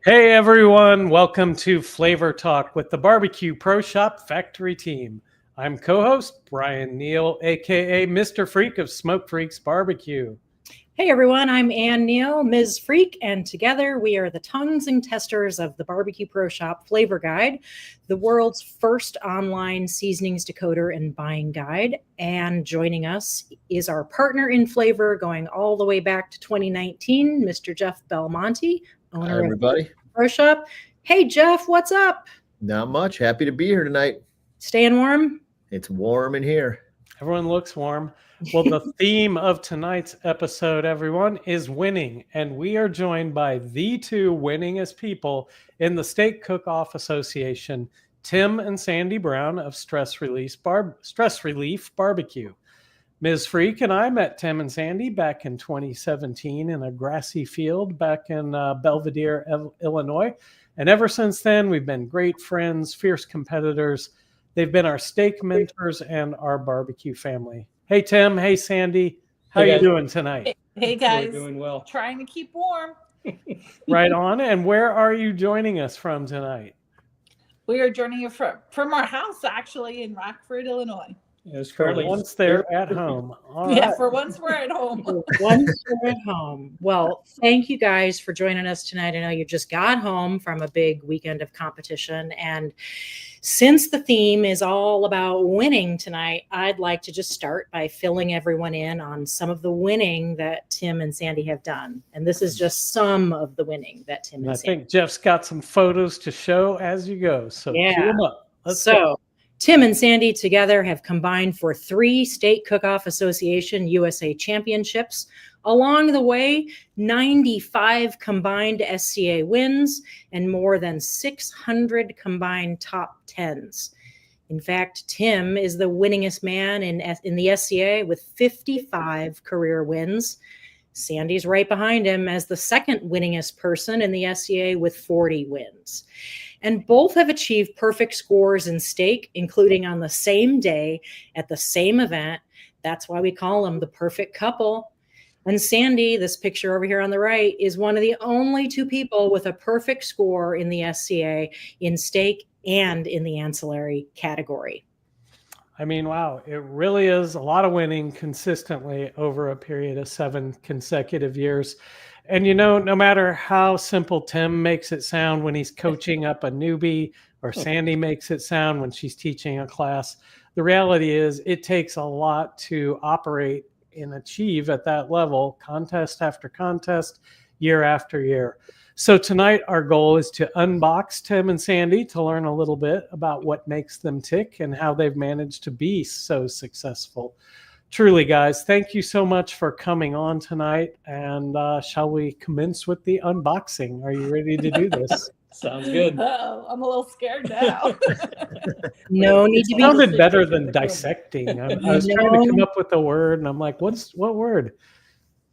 Hey everyone, welcome to Flavor Talk with the BBQ Pro Shop Factory Team. I'm co-host Brian Neal, aka Mr. Freak of Smoke Freaks Barbecue. Hey everyone, I'm Ann Neal, Ms. Freak, and together we are the tongues and testers of the BBQ Pro Shop Flavor Guide, the world's first online seasonings decoder and buying guide. And joining us is our partner in flavor going all the way back to 2019, Mr. Jeff Belmonte, owner of the Pro Shop. Hey Jeff, what's up? Not much. Happy to be here tonight. Staying warm? It's warm in here. Everyone looks warm. Well, the theme of tonight's episode, everyone, is winning. And we are joined by the two winningest people in the State Cookoff Association, Tim and Sandy Brown of Stress Relief Barbecue. Ms. Freak and I met Tim and Sandy back in 2017 in a grassy field back in Belvedere, Illinois. And ever since then, we've been great friends, fierce competitors. They've been our steak mentors and our barbecue family. Hey, Tim. Hey, Sandy. How are you doing tonight? Hey, guys. We're doing well. Trying to keep warm. Right on. And where are you joining us from tonight? We are joining you from our house, actually, in Rockford, Illinois. Yes, currently once they're at home. All Yeah, right. for once we're at home. Once we're at home. Well, thank you guys for joining us tonight. I know you just got home from a big weekend of competition. And since the theme is all about winning tonight, I'd like to just start by filling everyone in on some of the winning that Tim and Sandy have done. And this is just some of the winning that Tim and I Sandy think Jeff's got some photos to show as you go. So cue them up. Let's go. Tim and Sandy together have combined for 3 State Cookoff Association USA Championships. Along the way, 95 combined SCA wins and more than 600 combined top 10s. In fact, Tim is the winningest man in the SCA with 55 career wins. Sandy's right behind him as the second winningest person in the SCA with 40 wins. And both have achieved perfect scores in steak, including on the same day at the same event. That's why we call them the perfect couple. And Sandy, this picture over here on the right, is one of the only 2 people with a perfect score in the SCA in steak and in the ancillary category. I mean, wow, it really is a lot of winning consistently over a period of 7 consecutive years. And, you know, no matter how simple Tim makes it sound when he's coaching up a newbie or Sandy makes it sound when she's teaching a class, the reality is it takes a lot to operate and achieve at that level, contest after contest, year after year. So tonight, our goal is to unbox Tim and Sandy to learn a little bit about what makes them tick and how they've managed to be so successful. Truly, guys, thank you so much for coming on tonight. And shall we commence with the unboxing? Are you ready to do this? Sounds good. Oh, I'm a little scared now. No need to be. Sounded better than dissecting. I was trying to come up with a word, and I'm like, what word?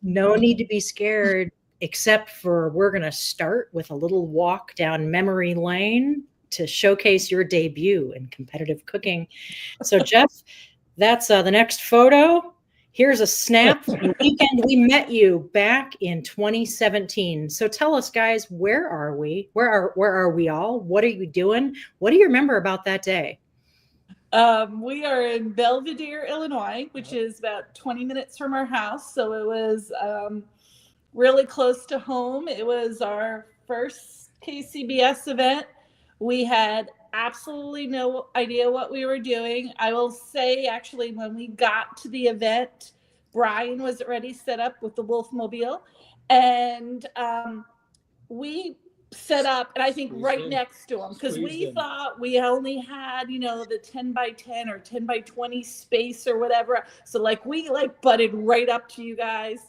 No need to be scared, except for we're going to start with a little walk down memory lane to showcase your debut in competitive cooking. So, Jeff, that's the next photo. Here's a snap from the weekend we met you back in 2017. So tell us, guys, where are we? Where are we all? What are you doing? What do you remember about that day? We are in Belvedere, Illinois, which is about 20 minutes from our house. So it was really close to home. It was our first KCBS event. We had absolutely no idea what we were doing. I will say, actually, when we got to the event, Brian was already set up with the Wolfmobile, and we set up, and I think right next to him, because we thought we only had, you know, the 10 by 10 or 10 by 20 space or whatever. So we butted right up to you guys.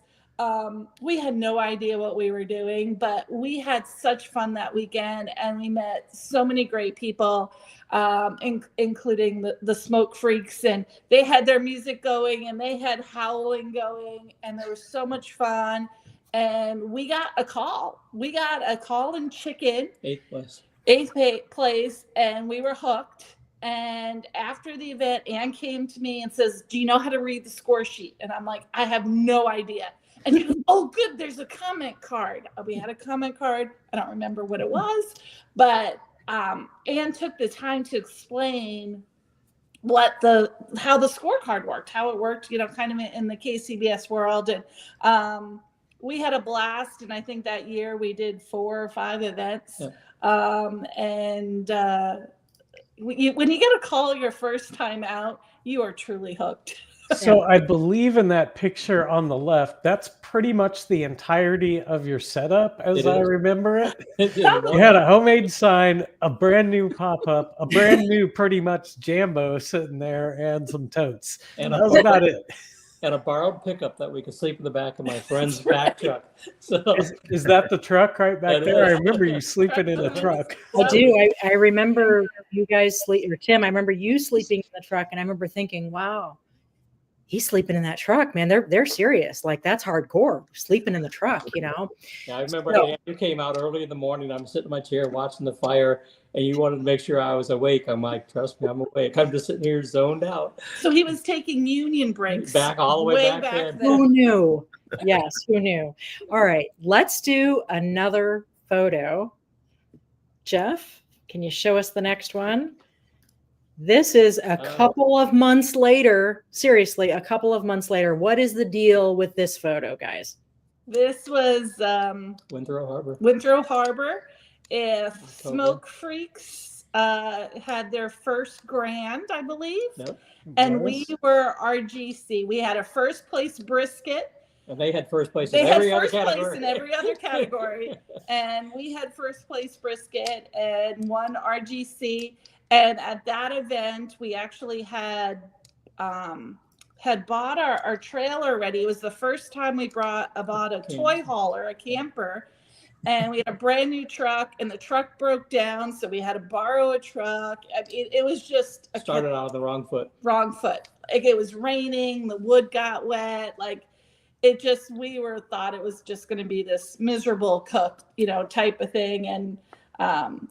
We had no idea what we were doing, but we had such fun that weekend, and we met so many great people, including the Smoke Freaks, and they had their music going and they had howling going, and there was so much fun. And we got a call. We got a call in chicken. 8th place, and we were hooked. And after the event, Ann came to me and says, "Do you know how to read the score sheet?" And I'm like, "I have no idea." And you go, oh, good, there's a comment card. We had a comment card. I don't remember what it was, but Anne took the time to explain how the scorecard worked, how it worked, kind of in the KCBS world. And we had a blast. And I think that year we did 4 or 5 events. Yeah. When you get a call your first time out, you are truly hooked. So I believe in that picture on the left, that's pretty much the entirety of your setup, as I remember it. You had a homemade sign, a brand new pop-up, a brand new pretty much Jambo sitting there, and some totes. And that was about it. And a borrowed pickup that we could sleep in the back of my friend's back truck. So is that the truck right back there? I remember you sleeping in the truck. I do. I remember you guys sleep, or Tim, I remember you sleeping in the truck, and I remember thinking, wow, he's sleeping in that truck, man. They're serious. Like, that's hardcore, sleeping in the truck, Yeah, I remember you came out early in the morning. I'm sitting in my chair watching the fire, and you wanted to make sure I was awake. I'm like, trust me, I'm awake. I'm just sitting here zoned out. So he was taking union breaks back all the way back then. Who knew? Yes, who knew? All right, let's do another photo. Jeff, can you show us the next one? This is a couple of months later. Seriously, a couple of months later. What is the deal with this photo, guys? This was Winthrop Harbor. Winthrop Harbor. If Smoke Freaks had their first grand, I believe. Yep. And we were RGC. We had a first place brisket. And they had first place in every other category. They had first place in every other category. And we had first place brisket and won RGC. And at that event, we actually had bought our trailer ready. It was the first time we bought a toy hauler, a camper, and we had a brand new truck, and the truck broke down, so we had to borrow a truck. It was just started out on the wrong foot. Like, it was raining, the wood got wet. Like, we thought it was just going to be this miserable cook, type of thing, and.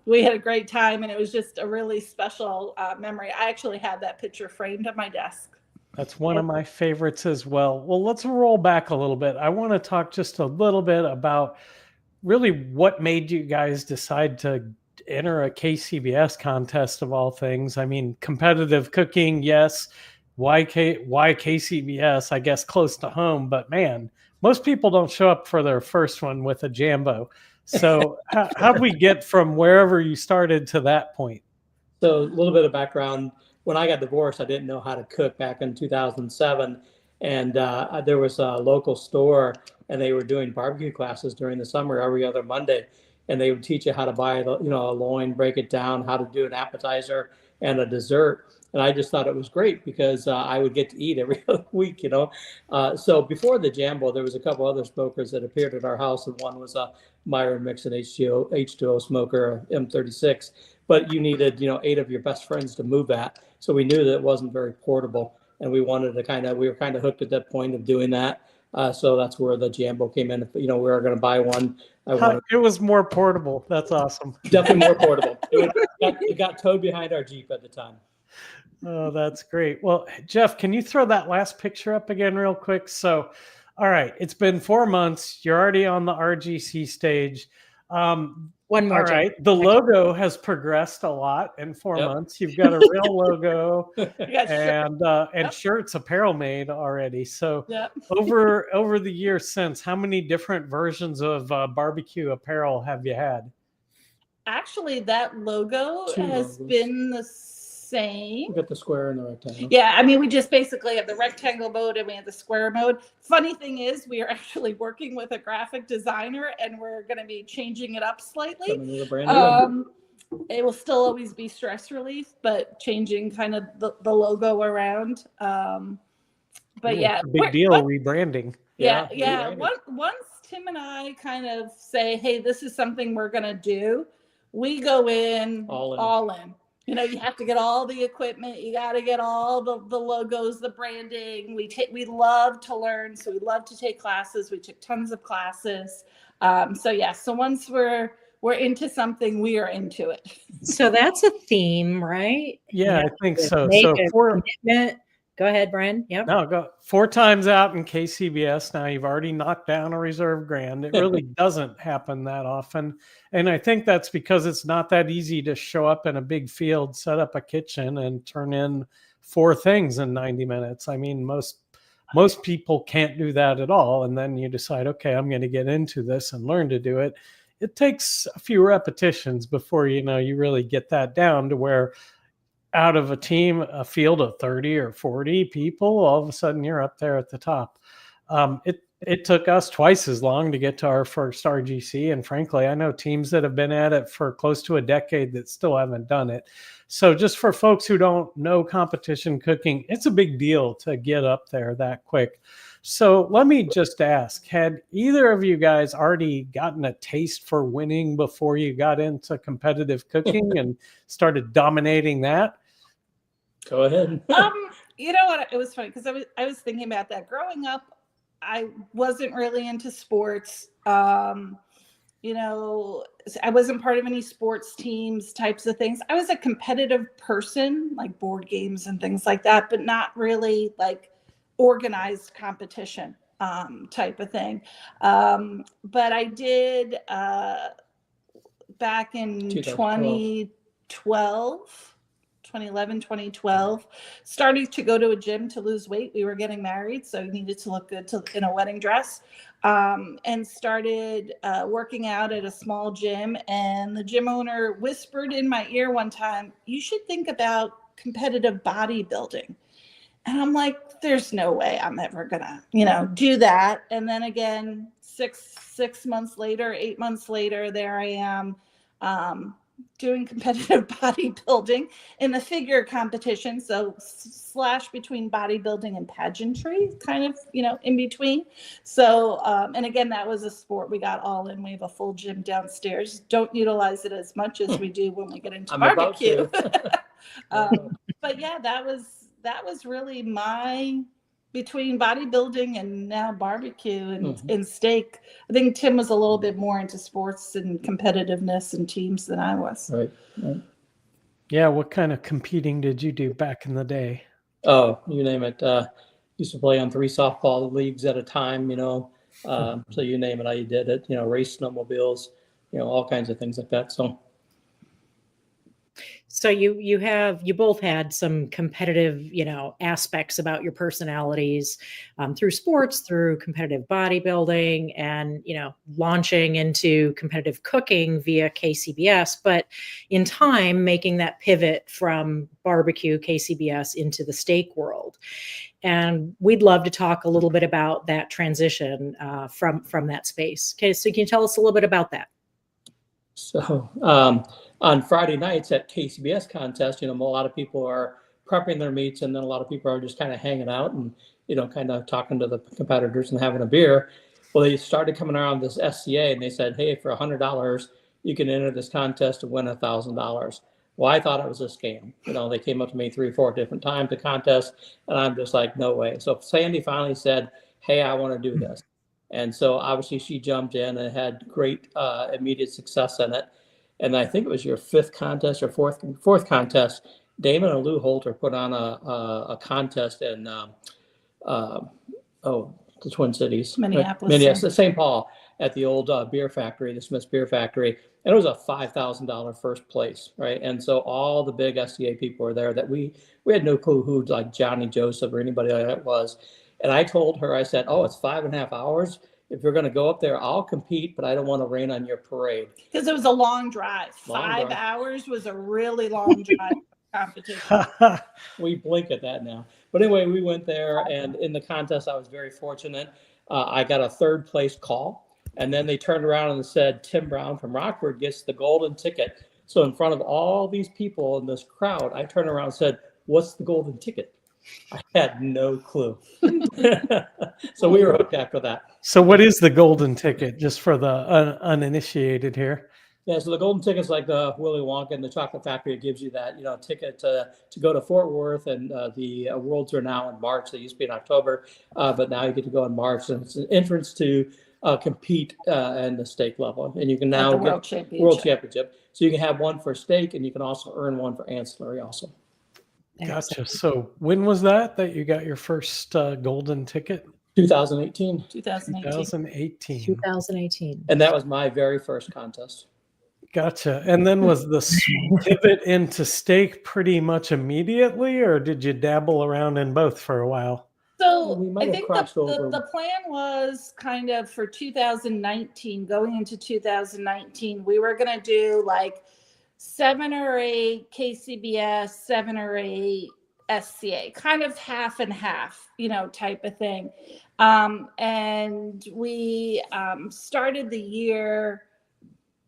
We had a great time, and it was just a really special memory. I actually had that picture framed on my desk. That's one of my favorites as well. Well, let's roll back a little bit. I want to talk just a little bit about really what made you guys decide to enter a KCBS contest of all things. I mean, competitive cooking, yes. Why KCBS? I guess close to home, but man, most people don't show up for their first one with a Jambo. So how'd we get from wherever you started to that point? So a little bit of background. When I got divorced, I didn't know how to cook back in 2007. And there was a local store, and they were doing barbecue classes during the summer every other Monday. And they would teach you how to buy, a loin, break it down, how to do an appetizer and a dessert. And I just thought it was great because I would get to eat every other week, So before the Jambo, there was a couple other smokers that appeared at our house, and one was a Myron Mixon H2O smoker, M36. But you needed, 8 of your best friends to move that. So we knew that it wasn't very portable, and we wanted to we were kind of hooked at that point of doing that. So that's where the Jambo came in. We were going to buy one. It was more portable. That's awesome. Definitely more portable. It got towed behind our Jeep at the time. Oh, that's great. Well, Jeff, can you throw that last picture up again real quick? So, all right, it's been 4 months. You're already on the RGC stage. One more. All right. The logo has progressed a lot in 4 months. You've got a real logo and shirts, apparel made already. So over the years since, how many different versions of barbecue apparel have you had? Actually, that logo has been the same. We got the square and the rectangle. Yeah, I mean, we just basically have the rectangle mode and we have the square mode. Funny thing is, we are actually working with a graphic designer, and we're going to be changing it up slightly. It will still always be stress relief, but changing kind of the logo around. But yeah, big deal, rebranding. Yeah. Once Tim and I kind of say, hey, this is something we're going to do, we go in all in. You have to get all the equipment. You got to get all the logos, the branding. We love to learn, so we love to take classes. We took tons of classes. So once we're into something, we are into it. So that's a theme, right? Yeah, I think so. Make a commitment Go ahead, Brian. Yep. No, go 4 times out in KCBS. Now you've already knocked down a reserve grand. It really doesn't happen that often. And I think that's because it's not that easy to show up in a big field, set up a kitchen, and turn in 4 things in 90 minutes. I mean, most people can't do that at all. And then you decide, okay, I'm going to get into this and learn to do it. It takes a few repetitions before, you really get that down to where out of a field of 30 or 40 people, all of a sudden you're up there at the top. It took us twice as long to get to our first RGC. And frankly, I know teams that have been at it for close to a decade that still haven't done it. So just for folks who don't know competition cooking, it's a big deal to get up there that quick. So let me just ask, had either of you guys already gotten a taste for winning before you got into competitive cooking and started dominating that? Go ahead. You know what? It was funny because I was thinking about that. Growing up, I wasn't really into sports. I wasn't part of any sports teams, types of things. I was a competitive person, like board games and things like that, but not really like organized competition type of thing. But I did back in 2011, 2012, started to go to a gym to lose weight. We were getting married, so you needed to look good in a wedding dress, and started working out at a small gym. And the gym owner whispered in my ear one time, "You should think about competitive bodybuilding." And I'm like, there's no way I'm ever gonna, do that. And then again, six months later, 8 months later, there I am, doing competitive bodybuilding in the figure competition. So slash between bodybuilding and pageantry, kind of, in between. So, and again, that was a sport we got all in. We have a full gym downstairs. Don't utilize it as much as we do when we get into barbecue. But yeah, that was really my, between bodybuilding and now barbecue and steak. I think Tim was a little bit more into sports and competitiveness and teams than I was. Right. Yeah. What kind of competing did you do back in the day? Oh, you name it. Used to play on 3 softball leagues at a time, so you name it, I did it, race snowmobiles, all kinds of things like that. So you both had some competitive, aspects about your personalities through sports, through competitive bodybuilding, and, launching into competitive cooking via KCBS, but in time making that pivot from barbecue KCBS into the steak world. And we'd love to talk a little bit about that transition from that space. Okay, so can you tell us a little bit about that? So on Friday nights at KCBS contest, a lot of people are prepping their meats, and then a lot of people are just kind of hanging out and, kind of talking to the competitors and having a beer. Well, they started coming around this SCA and they said, hey, for $100, you can enter this contest to win $1,000. Well, I thought it was a scam. They came up to me 3 or 4 different times to contest, and I'm just like, no way. So Sandy finally said, hey, I want to do this. And so obviously she jumped in and had great immediate success in it. And I think it was your 5th contest or fourth contest. Damon and Lou Holter put on a contest in the Twin Cities, Minneapolis, St. Paul, at the old beer factory, the Smith's Beer Factory, and it was a $5,000 first place, right? And so all the big SCA people were there that we had no clue who, like Johnny Joseph or anybody like that was. And I told her, I said, oh, it's 5.5 hours. If you're going to go up there, I'll compete, but I don't want to rain on your parade. Because it was a long drive. 5 hours was a really long drive competition. We blink at that now. But anyway, we went there, and in the contest, I was very fortunate. I got a 3rd place call. And then they turned around and said, Tim Brown from Rockford gets the golden ticket. So in front of all these people in this crowd, I turned around and said, what's the golden ticket? I had no clue. So we were hooked after that. So what is the golden ticket, just for the uninitiated here? Yeah, so the golden ticket's like the Willy Wonka and the Chocolate Factory. It gives you that, ticket to go to Fort Worth, and the Worlds are now in March. They used to be in October, but now you get to go in March, and it's an entrance to compete in the steak level, and you can now At the get World Championship. So you can have one for steak, and you can also earn one for ancillary also. Gotcha. So when was that you got your first golden ticket? 2018. 2018. 2018. 2018. And that was my very first contest. Gotcha. And then was the pivot into steak pretty much immediately, or did you dabble around in both for a while? So We might I have think crossed over. the plan was kind of for 2019, going into 2019, we were going to do like 7 or 8 KCBS, 7 or 8 SCA, kind of half and half, type of thing. And we started the year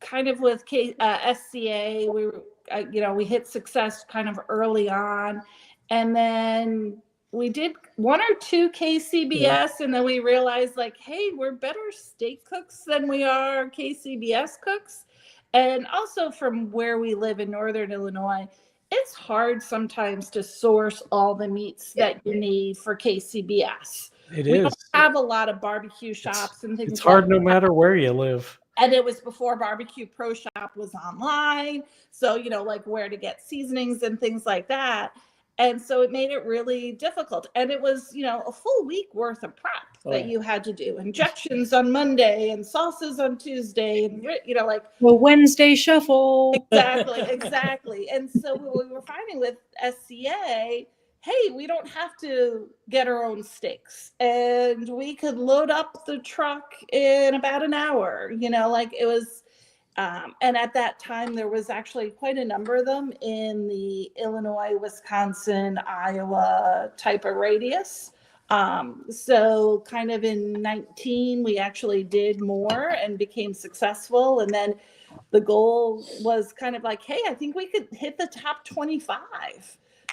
kind of with SCA. We hit success kind of early on, and then we did 1 or 2 KCBS, and then we realized like, hey, we're better steak cooks than we are KCBS cooks. And also from where we live in Northern Illinois, it's hard sometimes to source all the meats that you need for KCBS. We don't have a lot of barbecue shops and things. It's hard no matter where you live. And it was before Barbecue Pro Shop was online. So, like where to get seasonings and things like that. And so it made it really difficult. And it was, a full week worth of prep that you had to do. Injections on Monday and sauces on Tuesday. And, the Wednesday shuffle. Exactly. And so what we were finding with SCA, hey, we don't have to get our own steaks, and we could load up the truck in about an hour, it was, and at that time there was actually quite a number of them in the Illinois, Wisconsin, Iowa type of radius. So kind of in 19, we actually did more and became successful. And then the goal was kind of like, hey, I think we could hit the top 25.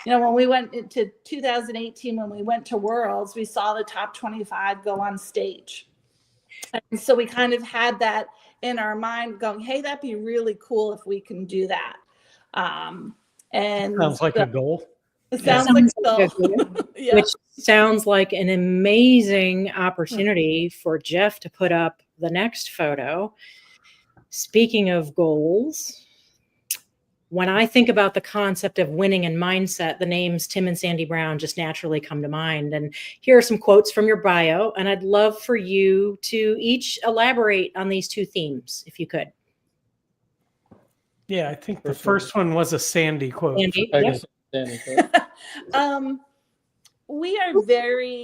When we went into 2018, when we went to Worlds, we saw the top 25 go on stage. And so we kind of had that in our mind going, hey, that'd be really cool if we can do that. And sounds like a goal. It sounds like a goal. Yeah. Which sounds like an amazing opportunity for Jeff to put up the next photo. Speaking of goals, when I think about the concept of winning and mindset, the names Tim and Sandy Brown just naturally come to mind. And here are some quotes from your bio, and I'd love for you to each elaborate on these 2 themes, if you could. Yeah, I think the first one was a Sandy quote. Sandy, we are very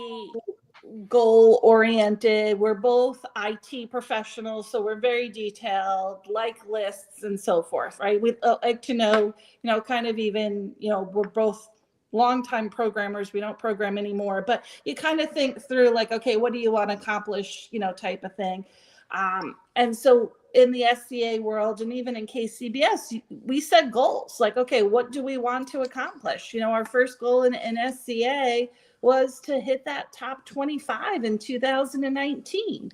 goal-oriented. We're both IT professionals, so we're very detailed, like lists and so forth, right? We like to know, kind of even, we're both longtime programmers. We don't program anymore, but you kind of think through like, okay, what do you want to accomplish, type of thing. And so in the SCA world and even in KCBS, we set goals like, okay, what do we want to accomplish? Our first goal in SCA was to hit that top 25 in 2019,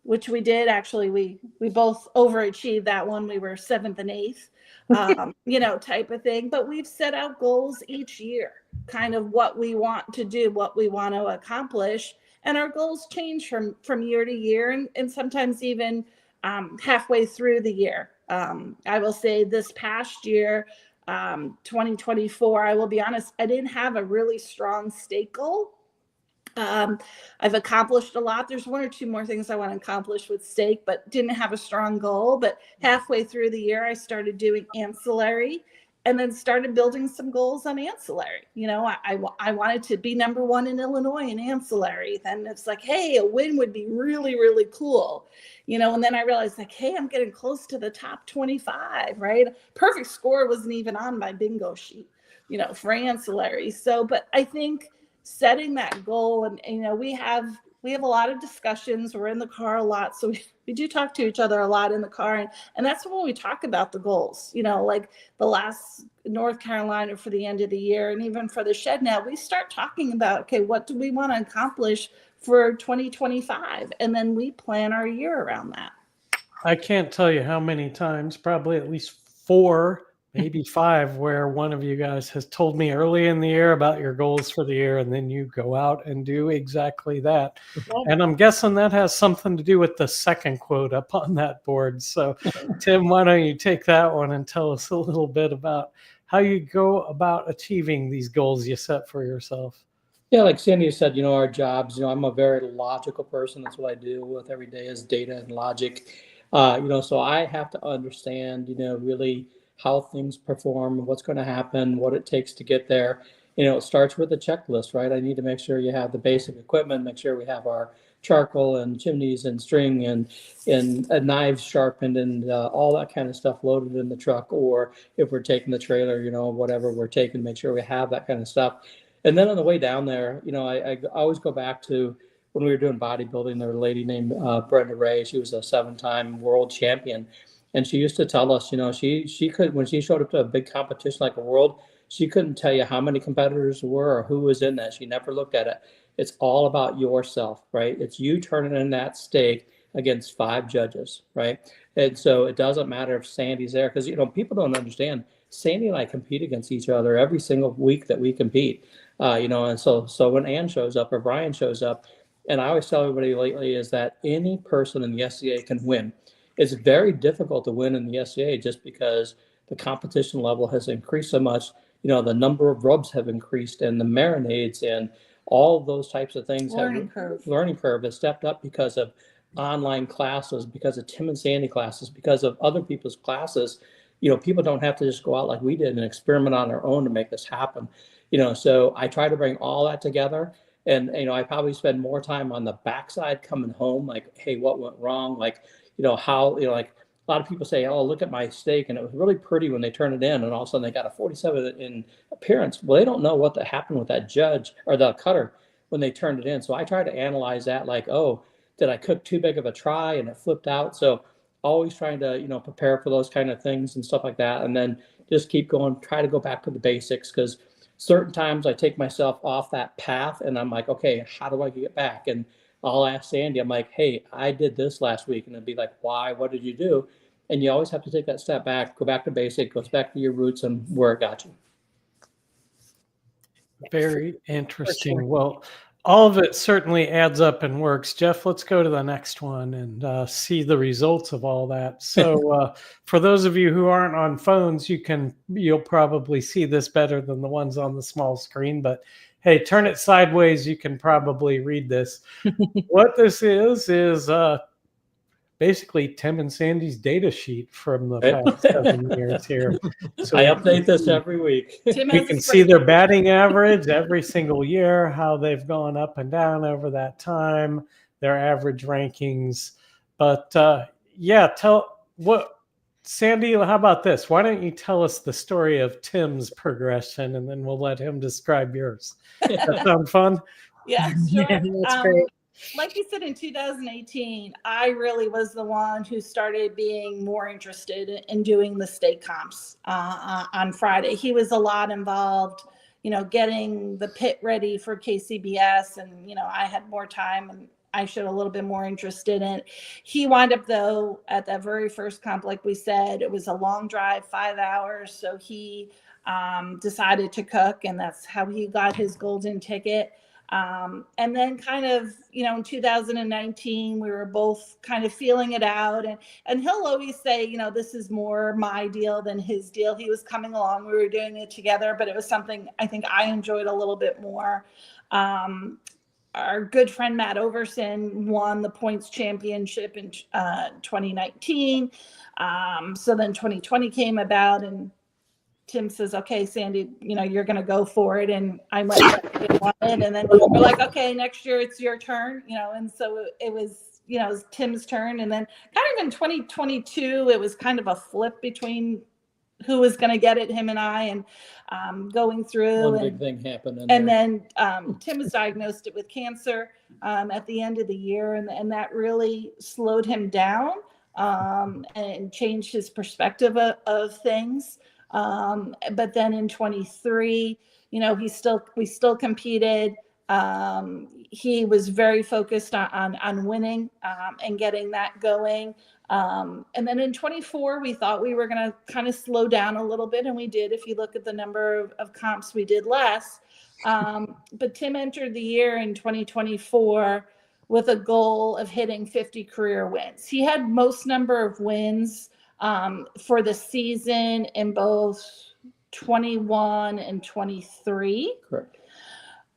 which we did. Actually, we both overachieved that one. We were 7th and 8th, type of thing. But we've set out goals each year, kind of what we want to do, what we want to accomplish. And our goals change from year to year and sometimes even halfway through the year. I will say this past year, 2024, I will be honest, I didn't have a really strong steak goal. I've accomplished a lot. There's 1 or 2 more things I want to accomplish with steak, but didn't have a strong goal. But halfway through the year, I started doing ancillary and then started building some goals on ancillary. I wanted to be number 1 in Illinois in ancillary. Then it's like, hey, a win would be really, really cool. And then I realized like, hey, I'm getting close to the top 25, right? Perfect score wasn't even on my bingo sheet, for ancillary. So, but I think setting that goal and, we have a lot of discussions. We're in the car a lot. So we do talk to each other a lot in the car. And that's when we talk about the goals, like the last North Carolina for the end of the year. And even for the shed now, we start talking about, okay, what do we want to accomplish for 2025? And then we plan our year around that. I can't tell you how many times, probably at least 4, maybe 5, where one of you guys has told me early in the year about your goals for the year, and then you go out and do exactly that. And I'm guessing that has something to do with the second quote up on that board. So Tim, why don't you take that one and tell us a little bit about how you go about achieving these goals you set for yourself. Yeah, like Sandy said, our jobs, I'm a very logical person. That's what I deal with every day is data and logic. So I have to understand, really how things perform, what's going to happen, what it takes to get there. It starts with a checklist, right? I need to make sure you have the basic equipment, make sure we have our charcoal and chimneys and string and knives sharpened and all that kind of stuff loaded in the truck. Or if we're taking the trailer, whatever we're taking, make sure we have that kind of stuff. And then on the way down there, I always go back to when we were doing bodybuilding. There was a lady named Brenda Ray. She was a 7-time world champion. And she used to tell us, she could, when she showed up to a big competition like a world, she couldn't tell you how many competitors were or who was in that. She never looked at it. It's all about yourself, right? It's you turning in that steak against 5 judges, right? And so it doesn't matter if Sandy's there because, people don't understand. Sandy and I compete against each other every single week that we compete. And so when Ann shows up or Brian shows up, and I always tell everybody lately is that any person in the SCA can win. It's very difficult to win in the SCA just because the competition level has increased so much. The number of rubs have increased and the marinades and all of those types of things. Learning curve has stepped up because of online classes, because of Tim and Sandy classes, because of other people's classes. People don't have to just go out like we did and experiment on their own to make this happen. So I try to bring all that together. And, I probably spend more time on the backside coming home, like, hey, what went wrong? Like, how, like a lot of people say, oh, look at my steak. And it was really pretty when they turn it in. And all of a sudden they got a 47 in appearance. Well, they don't know what happened with that judge or the cutter when they turned it in. So I try to analyze that like, oh, did I cook too big of a try and it flipped out? So always trying to, prepare for those kind of things and stuff like that. And then just keep going, try to go back to the basics because certain times I take myself off that path and I'm like, okay, how do I get back? And I'll ask Sandy, I'm like, hey, I did this last week. And it'd be like, why? What did you do? And you always have to take that step back, go back to basic, goes back to your roots and where it got you. Very interesting. Sure. Well, all of it certainly adds up and works. Jeff, let's go to the next one and see the results of all that. So for those of you who aren't on phones, you'll probably see this better than the ones on the small screen, but hey, turn it sideways. You can probably read this. What this is basically Tim and Sandy's data sheet from the past 7 years here. So I update this every week. We can see their batting average every single year, how they've gone up and down over that time, their average rankings. But Sandy, how about this? Why don't you tell us the story of Tim's progression and then we'll let him describe yours. That sound fun? Yeah, sure. Yeah, that's great. Like you said, in 2018, I really was the one who started being more interested in doing the state comps on Friday. He was a lot involved, getting the pit ready for KCBS. And, I had more time and I showed a little bit more interest in it. He wound up, though, at that very first comp, like we said, it was a long drive, 5 hours. So he decided to cook, and that's how he got his golden ticket. And then kind of, in 2019, we were both kind of feeling it out. And he'll always say, this is more my deal than his deal. He was coming along. We were doing it together, but it was something I think I enjoyed a little bit more. Our good friend Matt Overson won the points championship in 2019. So then 2020 came about and Tim says, okay, Sandy, you're going to go for it. And I went and then we're like, okay, next year it's your turn, and so it was, it was Tim's turn. And then kind of in 2022, it was kind of a flip between who was going to get it, him and I, and going through. One big thing happened. And then Tim was diagnosed with cancer at the end of the year. And that really slowed him down and changed his perspective of things. But then in 23, we still competed. He was very focused on winning and getting that going. And then in 24, we thought we were going to kind of slow down a little bit. And we did. If you look at the number of comps, we did less. But Tim entered the year in 2024 with a goal of hitting 50 career wins. He had most number of wins for the season in both 21 and 23. Correct.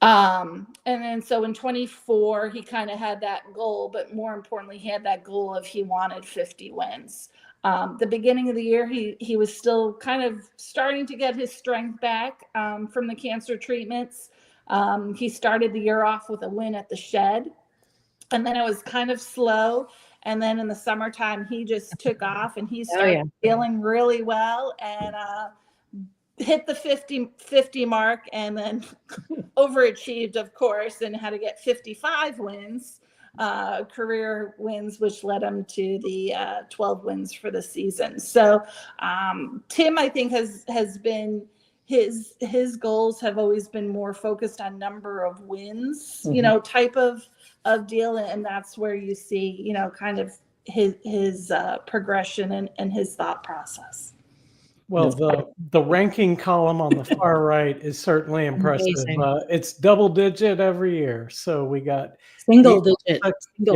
And then so in 24, he kind of had that goal, but more importantly, he had that goal of he wanted 50 wins. The beginning of the year, he was still kind of starting to get his strength back from the cancer treatments. He started the year off with a win at the Shed, and then it was kind of slow. And then in the summertime, he just took off, and he started feeling really well, and hit the 50 mark, and then overachieved, of course, and had to get 55 wins, career wins, which led him to the 12 wins for the season. So Tim, I think, has been, his goals have always been more focused on number of wins, type of deal, and that's where you see, kind of his progression and his thought process. Well, the ranking column on the far right is certainly impressive. It's double digit every year. So we got single digit. Single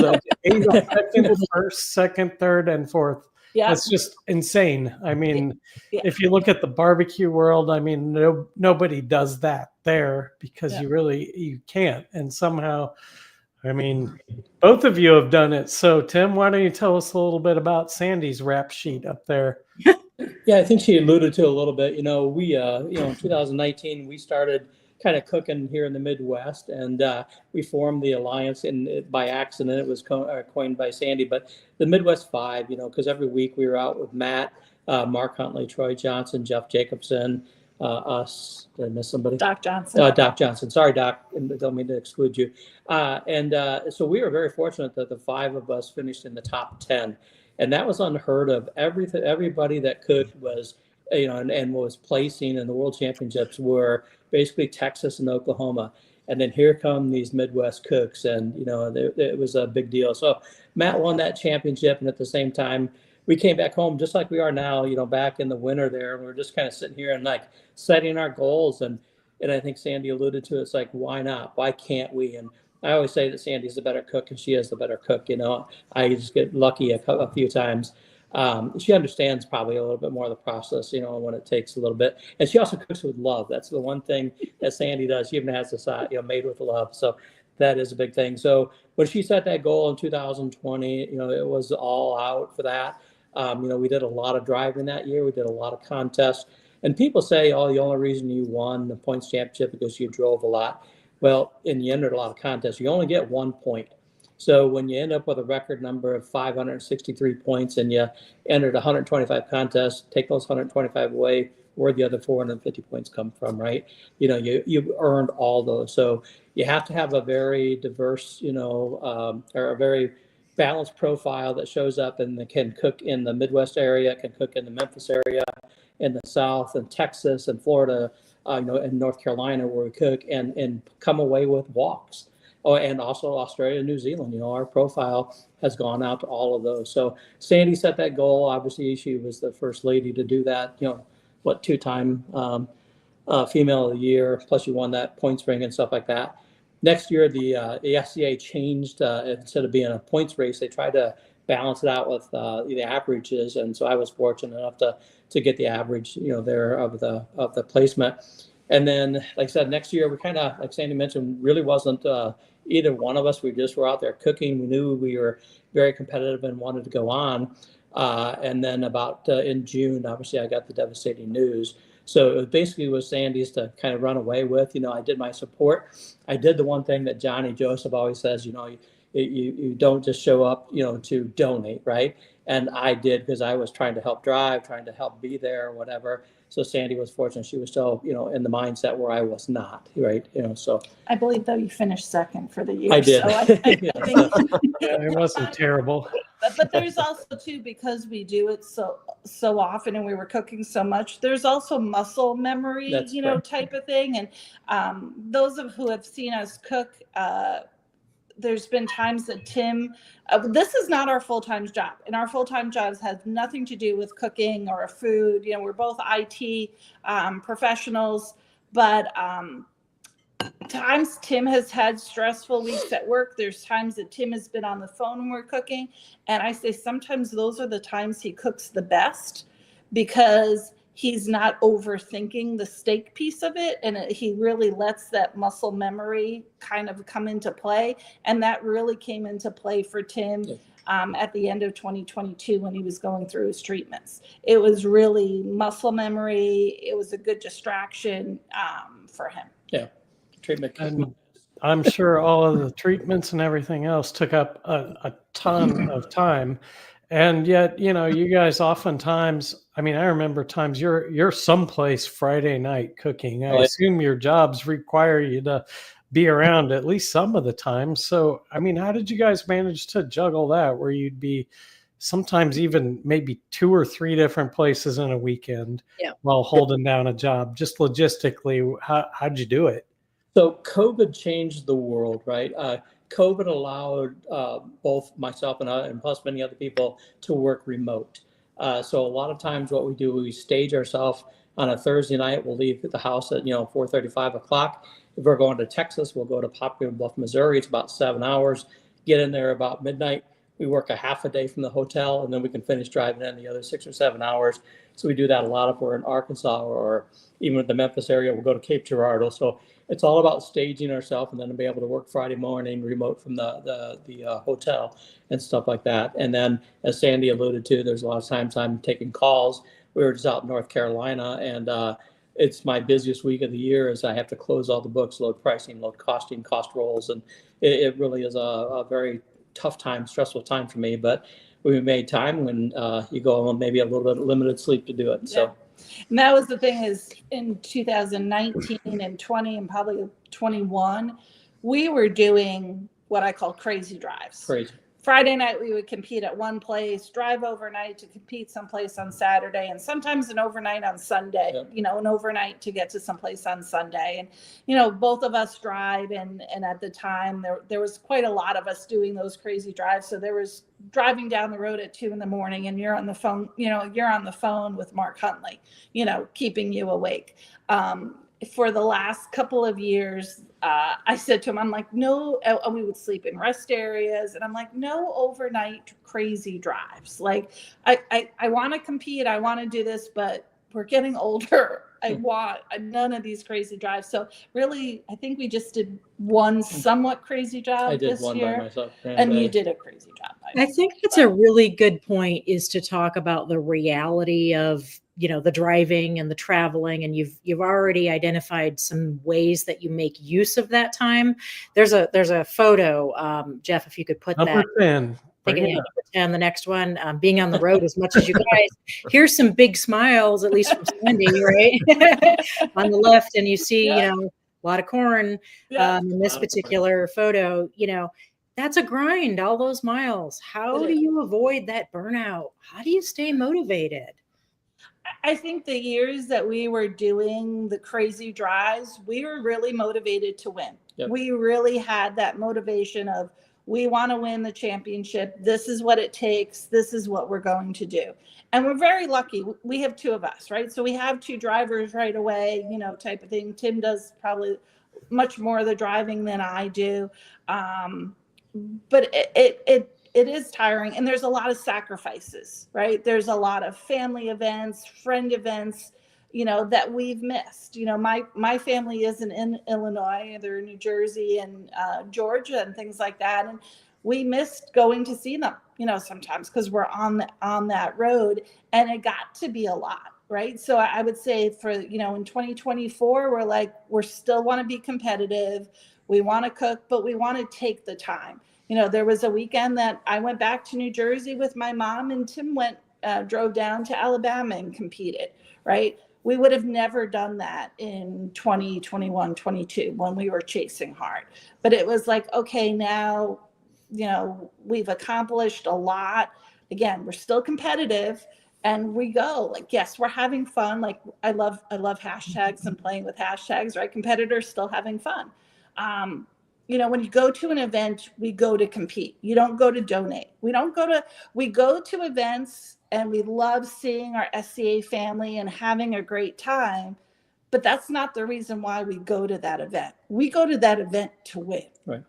digit. Second, first, second, third, and fourth. Yeah. That's just insane. I mean, if you look at the barbecue world, I mean, nobody does that there, because you can't. And somehow, I mean, both of you have done it. So, Tim, why don't you tell us a little bit about Sandy's rap sheet up there? Yeah, I think she alluded to a little bit. We, in 2019, we started kind of cooking here in the Midwest, and we formed the alliance. And by accident, it was coined by Sandy. But the Midwest Five, because every week we were out with Matt, Mark Huntley, Troy Johnson, Jeff Jacobson, us. Did I miss somebody? Doc Johnson. Doc Johnson. Sorry, Doc. Don't mean to exclude you. So we were very fortunate that the five of us finished in the top 10. And that was unheard of. Everybody that cooked was, and was placing in the World Championships were basically Texas and Oklahoma. And then here come these Midwest cooks, and it was a big deal. So Matt won that championship, and at the same time, we came back home just like we are now, back in the winter there, and we're just kind of sitting here and like setting our goals. And I think Sandy alluded to it. It's like, why not? Why can't we? And I always say that Sandy's the better cook, and she is the better cook. I just get lucky a few times. She understands probably a little bit more of the process, when it takes a little bit. And she also cooks with love. That's the one thing that Sandy does. She even has this, made with love. So that is a big thing. So when she set that goal in 2020, it was all out for that. We did a lot of driving that year. We did a lot of contests. And people say, oh, the only reason you won the points championship because you drove a lot. Well, and you entered a lot of contests. You only get 1 point. So when you end up with a record number of 563 points and you entered 125 contests, take those 125 away, where the other 450 points come from, right? You earned all those. So you have to have a very diverse, or a very balanced profile that shows up and can cook in the Midwest area, can cook in the Memphis area, in the South, and Texas and Florida, in North Carolina where we cook, and come away with walks. Oh, and also Australia and New Zealand. Our profile has gone out to all of those. So Sandy set that goal. Obviously, she was the first lady to do that. 2-time female of the year. Plus, you won that points ring and stuff like that. Next year, the SCA changed. Instead of being a points race, they tried to balance it out with the averages. And so I was fortunate enough to get the average, there of the placement. And then, like I said, next year we kind of, like Sandy mentioned, really wasn't either one of us. We just were out there cooking. We knew we were very competitive and wanted to go on. And then about in June, obviously, I got the devastating news. So it basically was Sandy's to kind of run away with. I did my support. I did the one thing that Johnny Joseph always says, you don't just show up, to donate, right? And I did, because I was trying to help drive, trying to help be there, or whatever. So Sandy was fortunate; she was still, in the mindset where I was not, right? So I believe though you finished second for the year. I did. So I think it wasn't terrible. But there's also too, because we do it so often and we were cooking so much, there's also muscle memory, type of thing. And those of who have seen us cook, there's been times that Tim, this is not our full-time job, and our full-time jobs have nothing to do with cooking or food. We're both IT professionals, but times Tim has had stressful weeks at work. There's times that Tim has been on the phone when we're cooking. And I say sometimes those are the times he cooks the best, because he's not overthinking the steak piece of it, and he really lets that muscle memory kind of come into play. And that really came into play for Tim at the end of 2022 when he was going through his treatments. It was really muscle memory. It was a good distraction for him. Yeah, treatment. And I'm sure all of the treatments and everything else took up a ton of time. And yet, you know, you guys oftentimes, I mean, I remember times you're someplace Friday night cooking. I assume your jobs require you to be around at least some of the time. So, I mean, how did you guys manage to juggle that where you'd be sometimes even maybe 2 or 3 different places in a weekend while holding down a job? Just logistically, how'd you do it? So COVID changed the world, right? COVID allowed both myself and plus many other people to work remote. So a lot of times what we do, we stage ourselves on a Thursday night. We'll leave the house at 4:30, 5 o'clock. If we're going to Texas, we'll go to Poplar Bluff, Missouri. It's about 7 hours. Get in there about midnight. We work a half a day from the hotel, and then we can finish driving in the other 6 or 7 hours. So we do that a lot if we're in Arkansas or even with the Memphis area. We'll go to Cape Girardeau. So it's all about staging ourselves and then be able to work Friday morning remote from the hotel and stuff like that. And then, as Sandy alluded to, there's a lot of times I'm taking calls. We were just out in North Carolina, and it's my busiest week of the year as I have to close all the books, load pricing, load costing, cost rolls. And it really is a very tough time, stressful time for me. But we made time when you go on maybe a little bit of limited sleep to do it. Yeah. So. And that was the thing is in 2019 and 20 and probably 21, we were doing what I call crazy drives. Crazy. Friday night, we would compete at one place, drive overnight to compete someplace on Saturday, and sometimes an overnight on Sunday, an overnight to get to someplace on Sunday. And, both of us drive. And at the time, there was quite a lot of us doing those crazy drives. So there was driving down the road at 2 a.m. and you're on the phone, you're on the phone with Mark Huntley, keeping you awake. For the last couple of years, I said to him, I'm like, no, and we would sleep in rest areas. And I'm like, no overnight crazy drives. Like, I want to compete. I want to do this, but we're getting older. I want none of these crazy drives. So really, I think we just did one somewhat crazy job this year. I did one by myself. And you did a crazy job by yourself. I think that's a really good point, is to talk about the reality of the driving and the traveling, and you've already identified some ways that you make use of that time. There's a photo, Jeff, if you could put number that. 10. Number 10, the next one, being on the road as much as you guys. Here's some big smiles, at least from Sandy, right? On the left, and you see, a lot of corn in this particular photo. That's a grind, all those miles. How do you avoid that burnout? How do you stay motivated? I think the years that we were doing the crazy drives, we were really motivated to win. Yep. We really had that motivation of, we want to win the championship. This is what it takes. This is what we're going to do. And we're very lucky. We have 2 of us, right? So we have 2 drivers right away, type of thing. Tim does probably much more of the driving than I do. But it is tiring, and there's a lot of sacrifices, right? There's a lot of family events, friend events, that we've missed. My family isn't in Illinois, they're in New Jersey and Georgia and things like that. And we missed going to see them, sometimes because we're on that road, and it got to be a lot. Right. So I would say for, in 2024, we're still want to be competitive. We want to cook, but we want to take the time. There was a weekend that I went back to New Jersey with my mom, and Tim drove down to Alabama and competed, right? We would have never done that in 2021, 22 when we were chasing hard. But it was like, okay, now, we've accomplished a lot. Again, we're still competitive, and we go yes, we're having fun. I love hashtags and playing with hashtags, right? Competitors still having fun. When you go to an event, we go to compete. You don't go to donate. We go to events, and we love seeing our SCA family and having a great time. But that's not the reason why we go to that event. We go to that event to win. Right.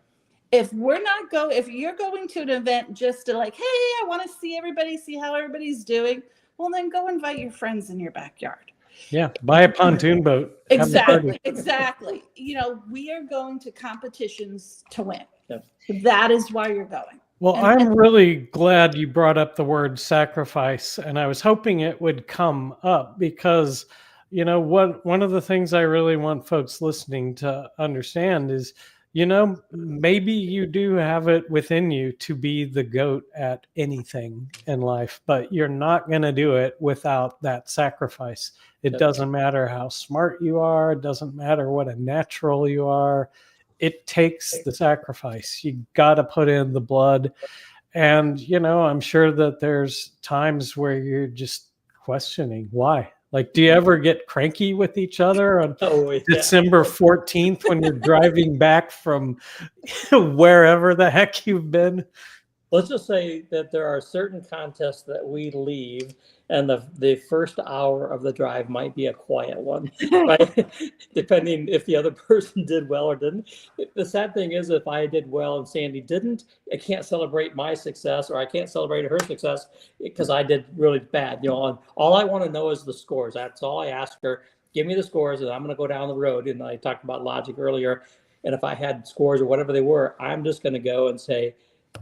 If you're going to an event just to hey, I want to see everybody, see how everybody's doing, well, then go invite your friends in your backyard. Yeah, buy a pontoon boat. Have a party. Exactly. You know, we are going to competitions to win. Yep. That is why you're going. Well, I'm really glad you brought up the word sacrifice, and I was hoping it would come up because, you know, one of the things I really want folks listening to understand is, you know, maybe you do have it within you to be the GOAT at anything in life, but you're not going to do it without that sacrifice. It doesn't matter how smart you are. It doesn't matter what a natural you are. It takes the sacrifice. You got to put in the blood. And, you know, I'm sure that there's times where you're just questioning why. Like, do you ever get cranky with each other on December 14th when you're driving back from wherever the heck you've been? Let's just say that there are certain contests that we leave, and the first hour of the drive might be a quiet one, right? Depending if the other person did well or didn't. The sad thing is, if I did well and Sandy didn't, I can't celebrate my success, or I can't celebrate her success because I did really bad. You know, and all I want to know is the scores. That's all I ask her. Give me the scores, and I'm going to go down the road. And I talked about logic earlier. And if I had scores or whatever they were, I'm just going to go and say,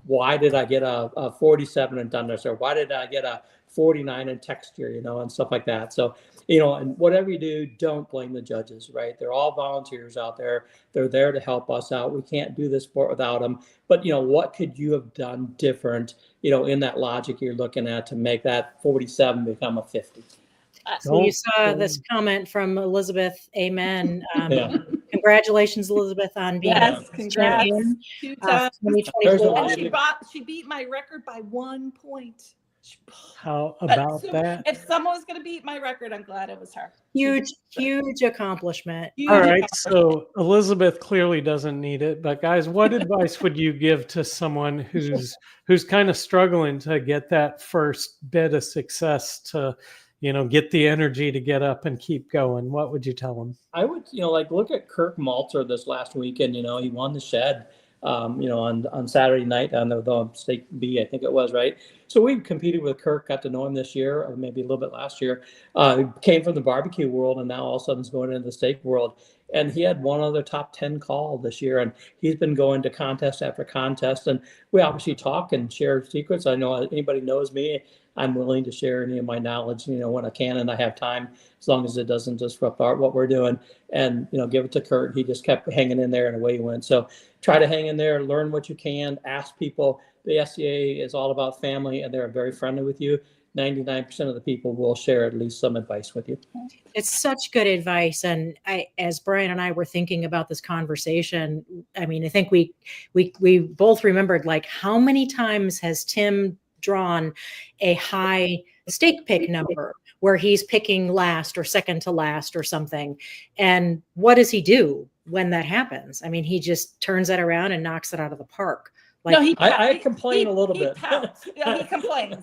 why did I get a 47 in Dundas, or why did I get a 49 in texture, you know, and stuff like that. So, you know, and whatever you do, don't blame the judges, right? They're all volunteers out there. They're there to help us out. We can't do this sport without them. But, you know, what could you have done different, you know, in that logic you're looking at to make that 47 become a 50? So you saw this comment from Elizabeth. Amen. Congratulations, Elizabeth, on being champion. 2 times. 2024. She beat my record by 1 point. How about that? If someone was going to beat my record, I'm glad it was her. Huge accomplishment. All right. So Elizabeth clearly doesn't need it, but guys, what advice would you give to someone who's kind of struggling to get that first bit of success to, you know, get the energy to get up and keep going? What would you tell them? I would, you know, like look at Kirk Maltzer this last weekend. You know, he won the shed, you know, on Saturday night on the Stake B, I think it was, right? So we competed with Kirk, got to know him this year, or maybe a little bit last year. He came from the barbecue world, and now all of a sudden is going into the steak world. And he had one other top 10 call this year, and he's been going to contest after contest. And we obviously talk and share secrets. I know anybody knows me, I'm willing to share any of my knowledge, you know, when I can and I have time, as long as it doesn't disrupt what we're doing. And, you know, give it to Kurt. He just kept hanging in there, and away he went. So try to hang in there, learn what you can, ask people. The SCA is all about family, and they're very friendly with you. 99% of the people will share at least some advice with you. It's such good advice. And as Brian and I were thinking about this conversation, I mean, I think we both remembered, like, how many times has Tim drawn a high stake pick number where he's picking last or second to last or something? And what does he do when that happens? I mean, he just turns that around and knocks it out of the park. Like, no, I complain a little bit. Yeah, he complains.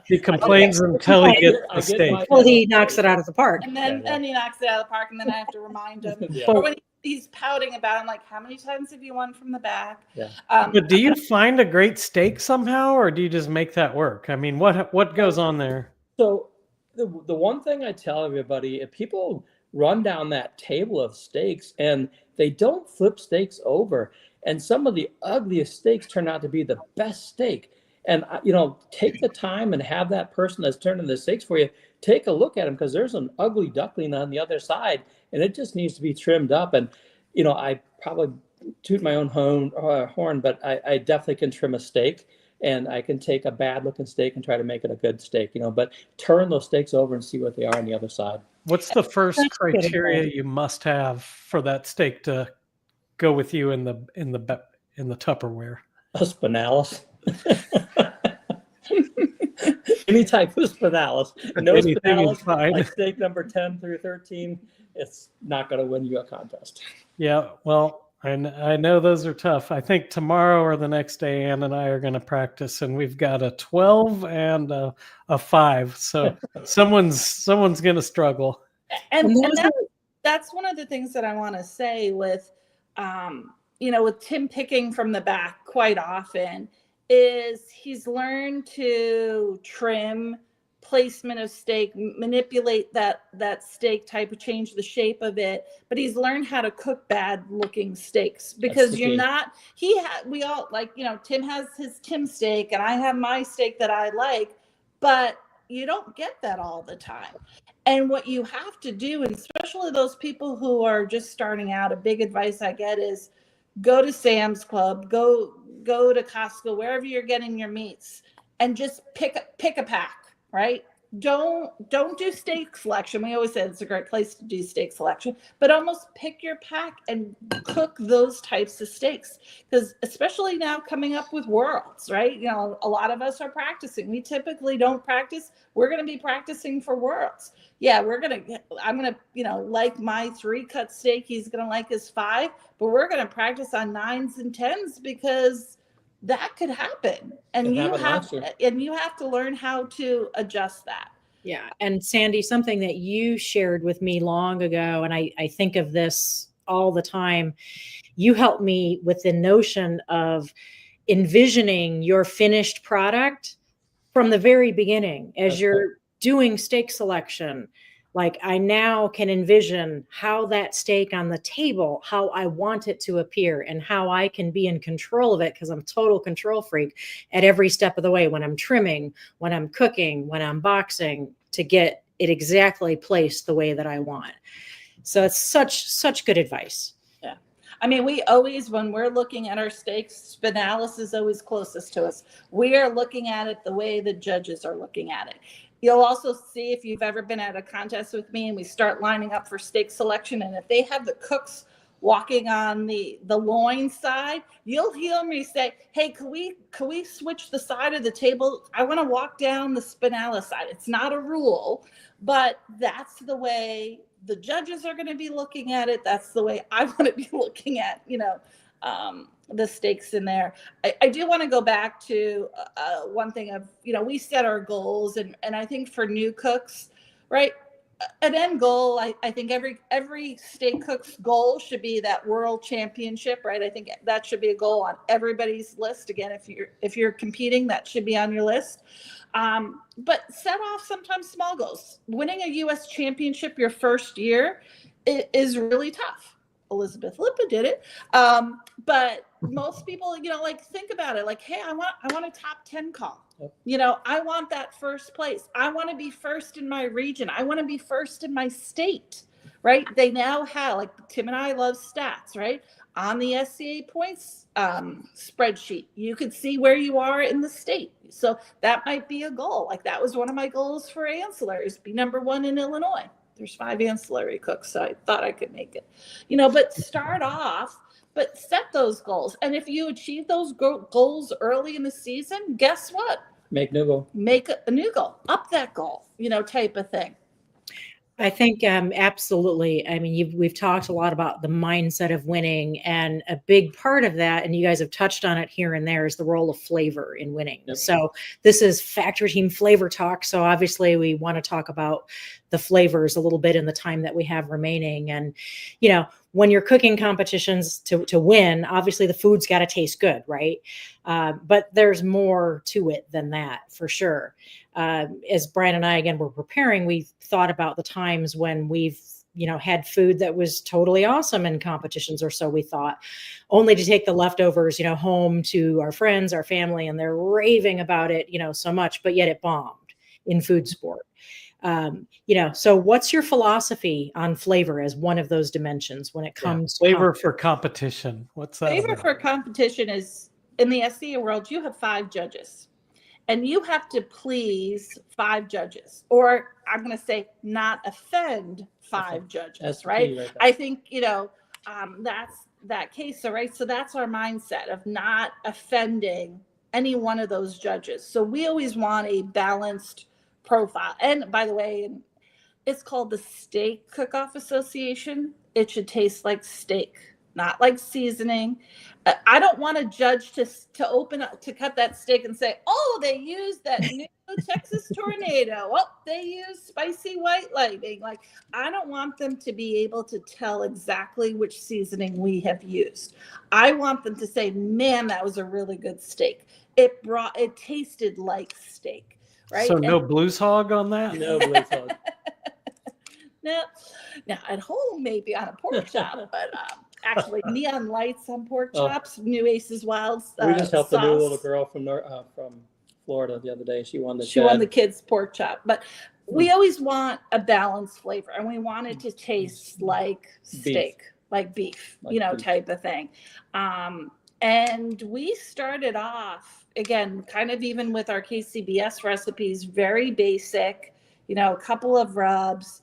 He complains until he gets the steak. Well, he knocks it out of the park. And then he knocks it out of the park, and then I have to remind him. Yeah. Or when he's pouting about it, I'm like, how many times have you won from the back? Yeah. But do you find a great steak somehow, or do you just make that work? I mean, what goes on there? So the one thing I tell everybody, if people run down that table of steaks and they don't flip steaks over, and some of the ugliest steaks turn out to be the best steak. And, you know, take the time and have that person that's turning the steaks for you, take a look at them, because there's an ugly duckling on the other side, and it just needs to be trimmed up. And, you know, I probably toot my own horn, but I definitely can trim a steak, and I can take a bad looking steak and try to make it a good steak, you know, but turn those steaks over and see what they are on the other side. What's the first criteria you must have for that steak to go with you in the Tupperware? A spinalis. Any type of spinalis. No spinalis, like steak number 10 through 13, it's not going to win you a contest. Yeah, well, I know those are tough. I think tomorrow or the next day, Ann and I are going to practice, and we've got a 12 and a 5. So someone's going to struggle. And that's one of the things that I want to say with, you know, with Tim picking from the back quite often, is he's learned to trim placement of steak, manipulate that steak type, of change the shape of it, but he's learned how to cook bad looking steaks, because you're key. not, we all, like, Tim has his Tim steak and I have my steak that I like, but you don't get that all the time. And what you have to do, and especially those people who are just starting out, a big advice I get is go to Sam's Club, go to Costco, wherever you're getting your meats, and just pick a pack. Right? Don't do steak selection. We always say it's a great place to do steak selection, but almost pick your pack and cook those types of steaks. Because especially now coming up with Worlds, right? A lot of us are practicing. We typically don't practice. We're going to be practicing for Worlds. Yeah, I'm going to, like my 3-cut steak, he's going to like his 5, but we're going to practice on 9s and 10s, because that could happen, and you have to learn how to adjust that. Yeah. And Sandy, something that you shared with me long ago, and I think of this all the time, you helped me with the notion of envisioning your finished product from the very beginning as you're doing steak selection. Like, I now can envision how that steak on the table, how I want it to appear, and how I can be in control of it, because I'm a total control freak at every step of the way, when I'm trimming, when I'm cooking, when I'm boxing, to get it exactly placed the way that I want. So it's such good advice. Yeah. I mean, we always, when we're looking at our steaks, Spinalis is always closest to us. We are looking at it the way the judges are looking at it. You'll also see, if you've ever been at a contest with me and we start lining up for steak selection, and if they have the cooks walking on the loin side, you'll hear me say, hey, can we switch the side of the table? I want to walk down the Spinalis side. It's not a rule, but that's the way the judges are going to be looking at it. That's the way I want to be looking at, the steaks in there. I do want to go back to one thing of, we set our goals, and I think for new cooks, right, an end goal, I think every steak cook's goal should be that world championship, right? I think that should be a goal on everybody's list. Again, if you're competing, that should be on your list. But set off sometimes small goals. Winning a U.S. championship your first year is really tough. Elizabeth Lippa did it. But most people, think about it. Like, hey, I want a top 10 call. I want that first place. I want to be first in my region. I want to be first in my state, right? They now have, like, Tim and I love stats, right? On the SCA points spreadsheet, you could see where you are in the state. So that might be a goal. Like, that was one of my goals for ancillaries, be number 1 in Illinois. There's 5 ancillary cooks, so I thought I could make it. But start off, but set those goals. And if you achieve those goals early in the season, guess what? Make new goal. Make a new goal. Up that goal, type of thing. I think absolutely. I mean, we've talked a lot about the mindset of winning, and a big part of that, and you guys have touched on it here and there, is the role of flavor in winning. Yep. So this is Factory Team Flavor Talk. So obviously we want to talk about the flavors a little bit in the time that we have remaining. And, when you're cooking competitions to win, obviously the food's got to taste good, right? But there's more to it than that, for sure. As Brian and I, again, were preparing, we thought about the times when we've, had food that was totally awesome in competitions, or so we thought, only to take the leftovers, home to our friends, our family, and they're raving about it, so much, but yet it bombed in food sport. So what's your philosophy on flavor as one of those dimensions when it comes to flavor for competition? What's that? Flavor for competition is, in the SCA world, you have 5 judges, and you have to please 5 judges, or I'm going to say not offend 5 judges, that's right? I think, that's that case. So, right. So that's our mindset of not offending any one of those judges. So we always want a balanced profile. And by the way, it's called the Steak Cookoff Association. It should taste like steak, not like seasoning. I don't want a judge to open up, to cut that steak and say, oh, they used that new Texas Tornado. Oh, they used spicy white lightning. Like, I don't want them to be able to tell exactly which seasoning we have used. I want them to say, man, that was a really good steak. It tasted like steak. right? So no blues hog on that? No blue hog. No, now at home maybe on a pork chop, but actually neon lights on pork Oh. chops, New Aces Wilds. We just helped a new sauce. little girl from Florida the other day. She won the She won shed. the kids pork chop, but we always want a balanced flavor, and we want it to taste like steak, like beef, Like you know, beef. type of thing. And we started off again, kind of even with our KCBS recipes, very basic, you know, a couple of rubs.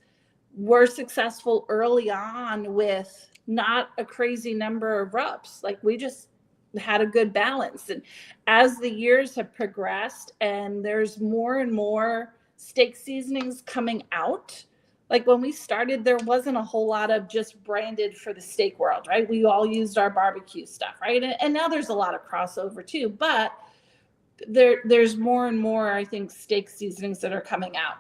We're successful early on with not a crazy number of rubs. Like we just had a good balance. And as the years have progressed and there's more and more steak seasonings coming out, like when we started, there wasn't a whole lot of just branded for the steak world, right? We all used our barbecue stuff, right? And now there's a lot of crossover too, but there's more and more, I think, steak seasonings that are coming out.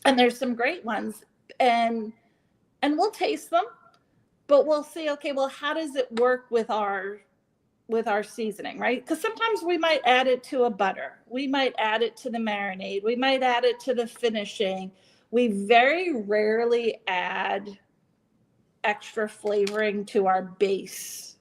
And there's some great ones. And we'll taste them, but we'll see, okay, well, how does it work with our seasoning, right? Because sometimes we might add it to a butter. We might add it to the marinade. We might add it to the finishing. We very rarely add extra flavoring to our base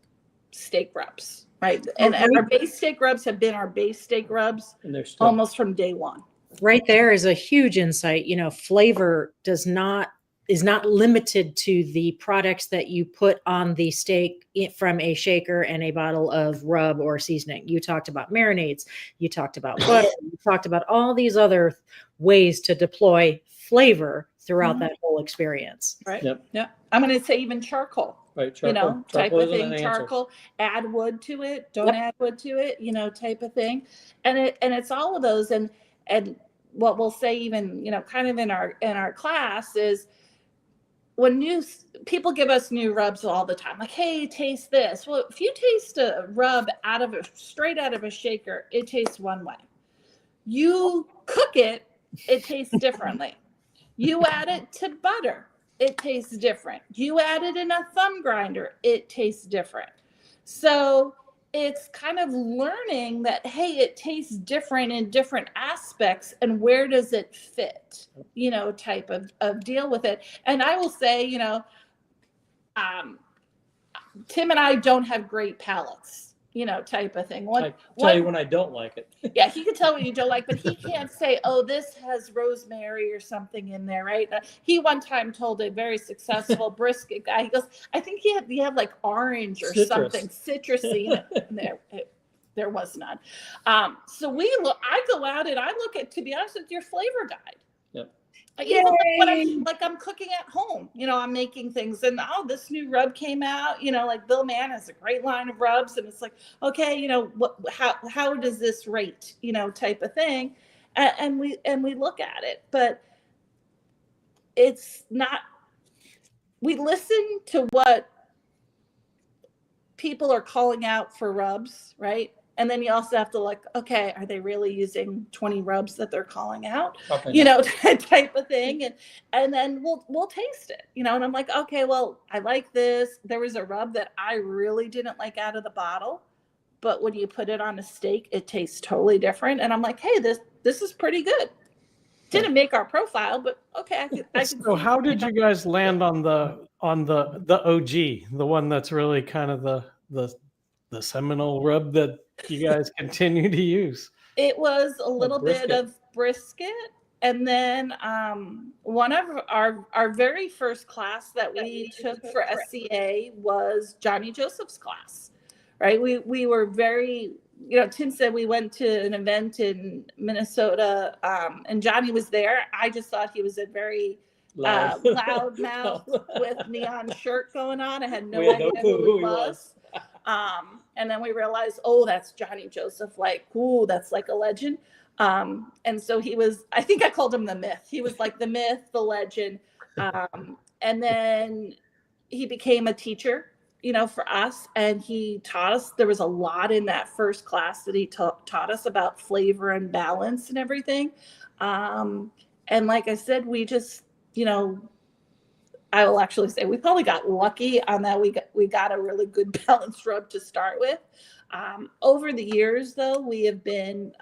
steak rubs, right? And our base steak rubs have been our base steak rubs And they're still almost from day one. Right there is a huge insight. You know, flavor is not limited to the products that you put on the steak from a shaker and a bottle of rub or seasoning. You talked about marinades, you talked about butter, you talked about all these other ways to deploy flavor throughout that whole experience. Right. Yep. Yeah. I'm going to say even charcoal. right. Charcoal. You know, type Charcoal of isn't thing. an answer. Charcoal, add wood to it, don't add wood to it, you know, type of thing. And it's all of those. And what we'll say even, you know, kind of in our class is when people give us new rubs all the time, like, hey, taste this. Well, if you taste a rub straight out of a shaker, it tastes one way. You cook it, it tastes differently. You add it to butter, it tastes different. You add it in a thumb grinder, it tastes different. So it's kind of learning that, hey, it tastes different in different aspects, and where does it fit, you know, type of deal with it. And I will say, you know, Tim and I don't have great palates, you know, type of thing. I tell you when I don't like it. Yeah, he can tell what you don't like, but he can't say, oh, this has rosemary or something in there, right? He one time told a very successful brisket guy, he goes, I think you have like orange or something citrusy in it. And there was none. So I go out and I look at, to be honest with your flavor guide. Yep. Even when I'm cooking at home, you know, I'm making things and this new rub came out, you know, like Bill Mann has a great line of rubs, and it's like, okay, you know, how does this rate, you know, type of thing. And we look at it, but it's not, we listen to what people are calling out for rubs, right? And then you also have to look, okay, are they really using 20 rubs that they're calling out? Probably you not. know, type of thing. And then we'll taste it, you know, and I'm like, okay, well, I like this. There was a rub that I really didn't like out of the bottle, but when you put it on a steak, it tastes totally different. And I'm like, hey, this is pretty good. Didn't make our profile, but okay. I can So how did you guys land on the OG, the one that's really kind of the seminal rub that you guys continue to use? It was a little bit of brisket. And then one of our very first class that we took for SCA was Johnny Joseph's class, right? We were very, you know, Tim said we went to an event in Minnesota and Johnny was there. I just thought he was a very loud mouth with neon shirt going on. I had no idea who he was. And then we realized, that's Johnny Joseph. Like, that's like a legend. And so he was, I think I called him the myth. He was like the myth, the legend. And then he became a teacher, you know, for us. And he taught us, there was a lot in that first class that he taught us about flavor and balance and everything. And like I said, we just, you know, I will actually say we probably got lucky on that. We got a really good balanced rub to start with. Over the years, though, we have been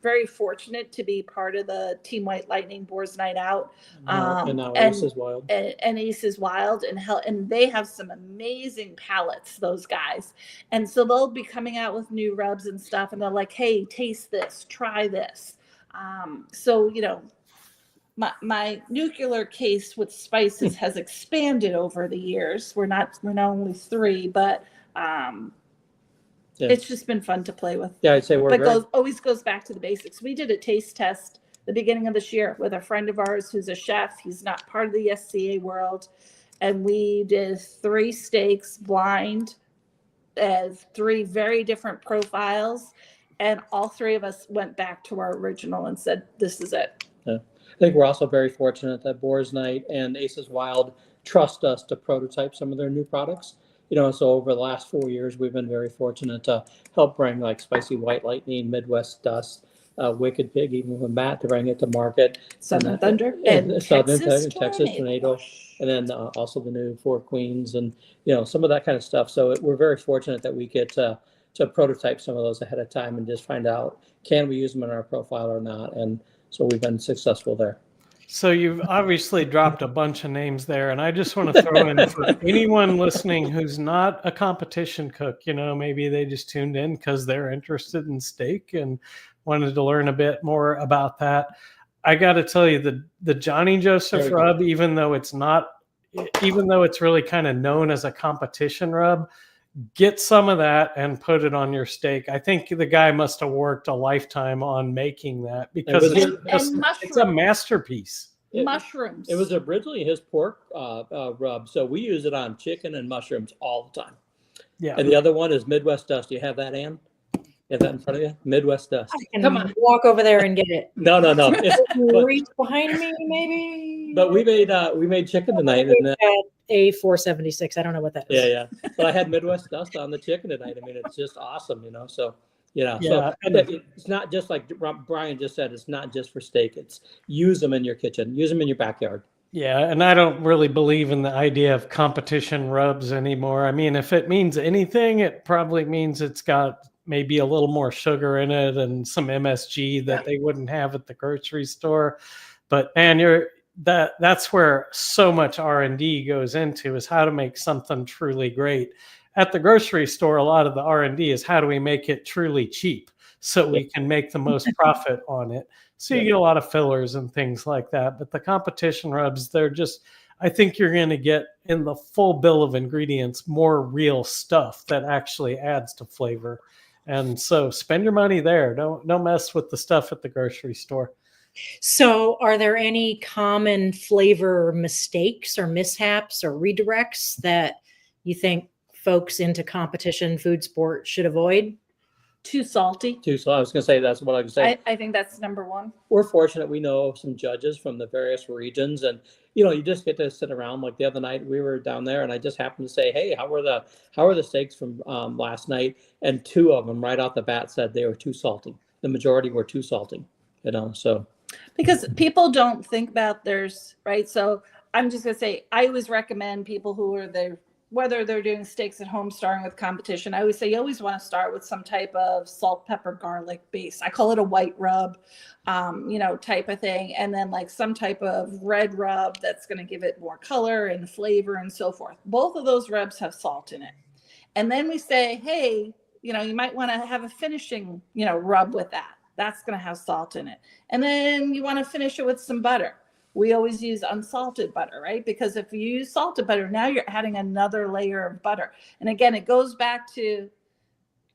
very fortunate to be part of the Team White Lightning Boars Night Out, And now Ace is Wild. and Ace is Wild, and they have some amazing palates, those guys. And so they'll be coming out with new rubs and stuff, and they're like, "Hey, taste this, try this." So my nuclear case with spices has expanded over the years. We're not only 3, but it's just been fun to play with. Yeah, I'd say always goes back to the basics. We did a taste test the beginning of this year with a friend of ours who's a chef. He's not part of the SCA World, and we did 3 steaks blind as 3 very different profiles, and all 3 of us went back to our original and said, "This is it." Yeah. I think we're also very fortunate that Boars Night and Aces Wild trust us to prototype some of their new products. So over the last 4 years, we've been very fortunate to help bring like Spicy White Lightning, Midwest Dust, Wicked Pig, even with Matt, to bring it to market. Southern Thunder and Texas Tornado. Tornado, and then also the new Four Queens, and some of that kind of stuff. So we're very fortunate that we get to prototype some of those ahead of time and just find out, can we use them in our profile or not? And so we've been successful there. So you've obviously dropped a bunch of names there, and I just want to throw in for anyone listening who's not a competition cook, maybe they just tuned in because they're interested in steak and wanted to learn a bit more about that. I got to tell you, the Johnny Joseph rub, even though it's really kind of known as a competition rub, get some of that and put it on your steak. I think the guy must have worked a lifetime on making that, because it's a masterpiece. Mushrooms. It was originally his pork rub, so we use it on chicken and mushrooms all the time. Yeah. And the other one is Midwest Dust. Do you have that, Ann? You have that in front of you? Midwest Dust. Come on, walk over there and get it. No. Reach behind me, maybe. But we made chicken tonight, and A476. I don't know what that is. Yeah. But I had Midwest Dust on the chicken tonight. I mean, it's just awesome, So Yeah, so it's not just like Brian just said. It's not just for steak. It's use them in your kitchen, use them in your backyard. Yeah, and I don't really believe in the idea of competition rubs anymore. I mean, if it means anything, it probably means it's got maybe a little more sugar in it and some MSG that they wouldn't have at the grocery store. But man, that's where so much R&D goes into, is how to make something truly great. At the grocery store, a lot of the R&D is how do we make it truly cheap so we can make the most profit on it. So you get a lot of fillers and things like that. But the competition rubs, I think you're going to get in the full bill of ingredients more real stuff that actually adds to flavor. And so spend your money there. Don't mess with the stuff at the grocery store. So are there any common flavor mistakes or mishaps or redirects that you think folks into competition food sport should avoid? Too salty. So I was going to say, that's what I was saying. I think that's number 1. We're fortunate. We know some judges from the various regions, and you just get to sit around. Like the other night, we were down there, and I just happened to say, "Hey, how were the steaks from last night?" And 2 of them right off the bat said they were too salty. The majority were too salty. So because people don't think about theirs, right? So I'm just going to say, I always recommend people who are there, whether they're doing steaks at home, starting with competition, I always say you always want to start with some type of salt, pepper, garlic base. I call it a white rub, type of thing. And then like some type of red rub that's going to give it more color and flavor and so forth. Both of those rubs have salt in it. And then we say, hey, you might want to have a finishing, rub with that. That's going to have salt in it. And then you want to finish it with some butter. We always use unsalted butter, right? Because if you use salted butter, now you're adding another layer of butter. And again, it goes back to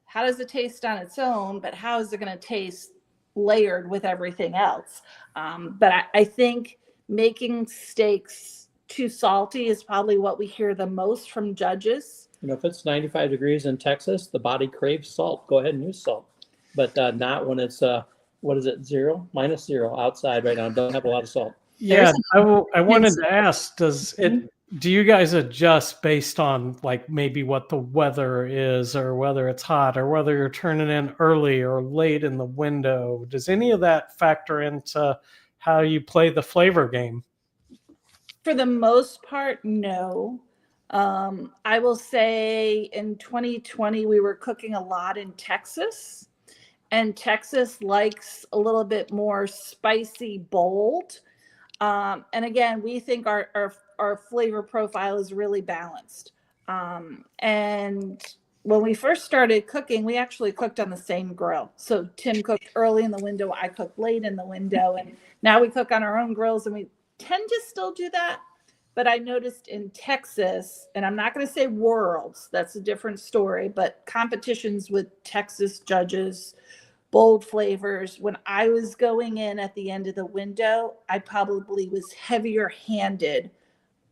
how does it taste on its own, but how is it going to taste layered with everything else? But I think making steaks too salty is probably what we hear the most from judges. If it's 95 degrees in Texas, the body craves salt. Go ahead and use salt, but not when it's -0 outside right now. Don't have a lot of salt. Yeah, I wanted to ask, do you guys adjust based on like maybe what the weather is, or whether it's hot, or whether you're turning in early or late in the window? Does any of that factor into how you play the flavor game? For the most part, no. I will say in 2020, we were cooking a lot in Texas, and Texas likes a little bit more spicy, bold. And again, we think our flavor profile is really balanced. And when we first started cooking, we actually cooked on the same grill. So Tim cooked early in the window, I cooked late in the window, and now we cook on our own grills, and we tend to still do that. But I noticed in Texas, and I'm not going to say worlds, that's a different story, but competitions with Texas judges, bold flavors. When I was going in at the end of the window, I probably was heavier handed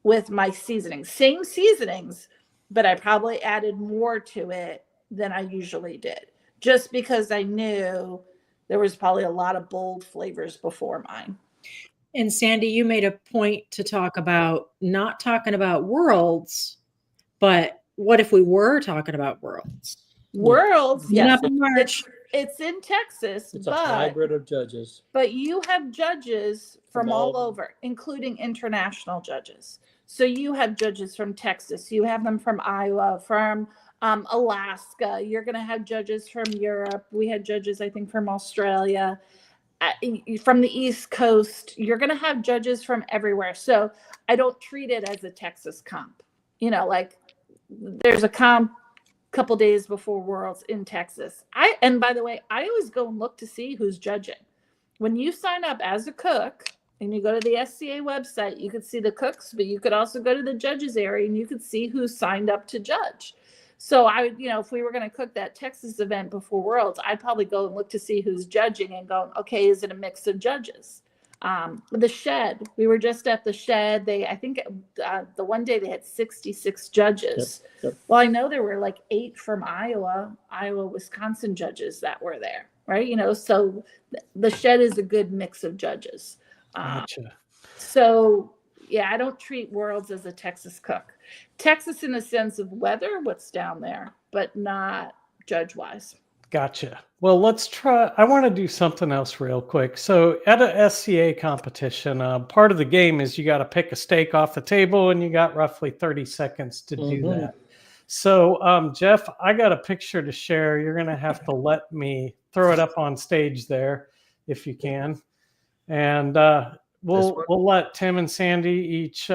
with my seasonings. Same seasonings, but I probably added more to it than I usually did, just because I knew there was probably a lot of bold flavors before mine. And Sandy, you made a point to talk about not talking about worlds, but what if we were talking about worlds? Worlds, yes. In March. It's in Texas. It's a hybrid of judges. But you have judges from all over, including international judges. So you have judges from Texas. You have them from Iowa, from Alaska. You're going to have judges from Europe. We had judges, I think, from Australia. From the East Coast, you're going to have judges from everywhere. So I don't treat it as a Texas comp. You know, like there's a comp a couple days before Worlds in Texas. And by the way, I always go and look to see who's judging. When you sign up as a cook and you go to the SCA website, you could see the cooks, but you could also go to the judges area and you could see who signed up to judge. So if we were going to cook that Texas event before Worlds, I'd probably go and look to see who's judging and go, okay, is it a mix of judges? The Shed, we were just at the Shed. I think the one day they had 66 judges. Yep. Well, I know there were like 8 from Iowa, Wisconsin judges that were there, right? So the Shed is a good mix of judges. Gotcha. So yeah, I don't treat Worlds as a Texas cook. Texas in the sense of weather, what's down there, but not judge-wise. Gotcha. Well, let's try. I want to do something else real quick. So at a SCA competition, part of the game is you got to pick a steak off the table, and you got roughly 30 seconds to do that. So, Jeff, I got a picture to share. You're going to have to let me throw it up on stage there if you can. And we'll let Tim and Sandy each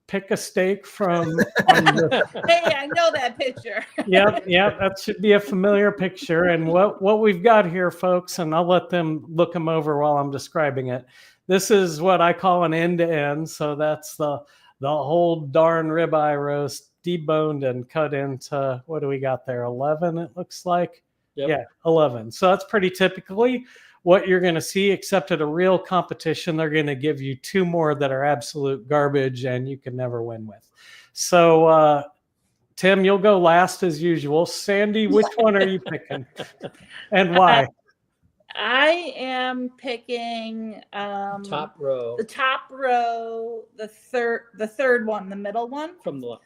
pick a steak from. Hey, I know that picture. Yep, that should be a familiar picture. And what we've got here, folks, and I'll let them look them over while I'm describing it. This is what I call an end-to-end. So that's the whole darn ribeye roast, deboned and cut into, what do we got there? 11, it looks like. Yep. Yeah, 11. So that's pretty typically what you're going to see, except at a real competition, they're going to give you 2 more that are absolute garbage and you can never win with. So, Tim, you'll go last as usual. Sandy, which one are you picking and why? I am picking top row. The top row, the third one, the middle one. From the left.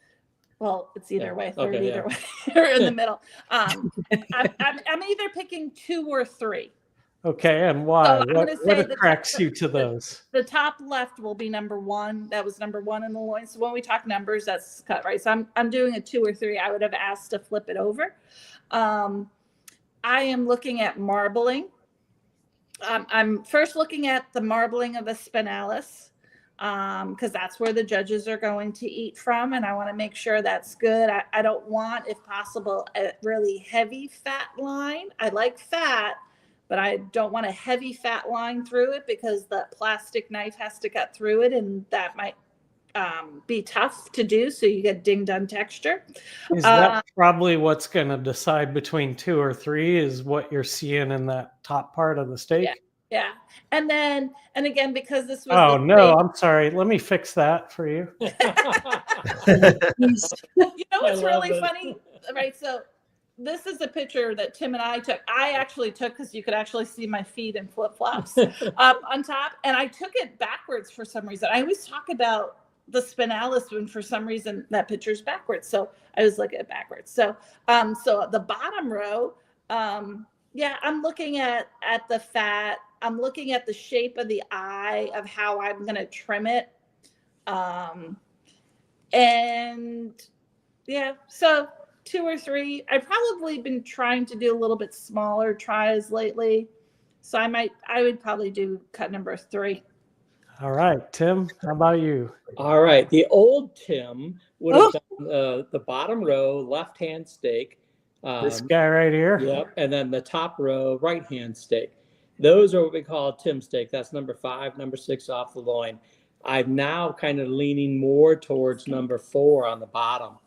Well, it's either way, either way, or in the middle. I'm either picking 2 or 3. Okay, and why? So what attracts you to those? The top left will be number 1. That was number 1 in the loin. So when we talk numbers, that's cut, right? So I'm doing a 2 or 3. I would have asked to flip it over. I am looking at marbling. I'm first looking at the marbling of the spinalis, because that's where the judges are going to eat from, and I want to make sure that's good. I don't want, if possible, a really heavy fat line. I like fat, but I don't want a heavy fat line through it because the plastic knife has to cut through it, and that might be tough to do. So you get ding-done texture. Is that probably what's going to decide between 2 or 3 is what you're seeing in that top part of the steak? Yeah. And again, because this was. Oh, no, I'm sorry. Let me fix that for you. You know what's really funny? Right. So this is a picture that Tim and I took. I actually took because you could actually see my feet in flip-flops on top. And I took it backwards for some reason. I always talk about the spinalis, and for some reason that picture's backwards. So I was looking at it backwards. So the bottom row, I'm looking at the fat. I'm looking at the shape of the eye of how I'm going to trim it. And Yeah. So 2 or 3. I've probably been trying to do a little bit smaller tries lately. So I would probably do cut number 3. All right, Tim, how about you? All right. The old Tim would Oh. have done the bottom row left-hand stake. This guy right here? Yep. And then the top row right-hand stake. Those are what we call a Tim stake. That's number 5, number 6 off the loin. I'm now kind of leaning more towards number 4 on the bottom.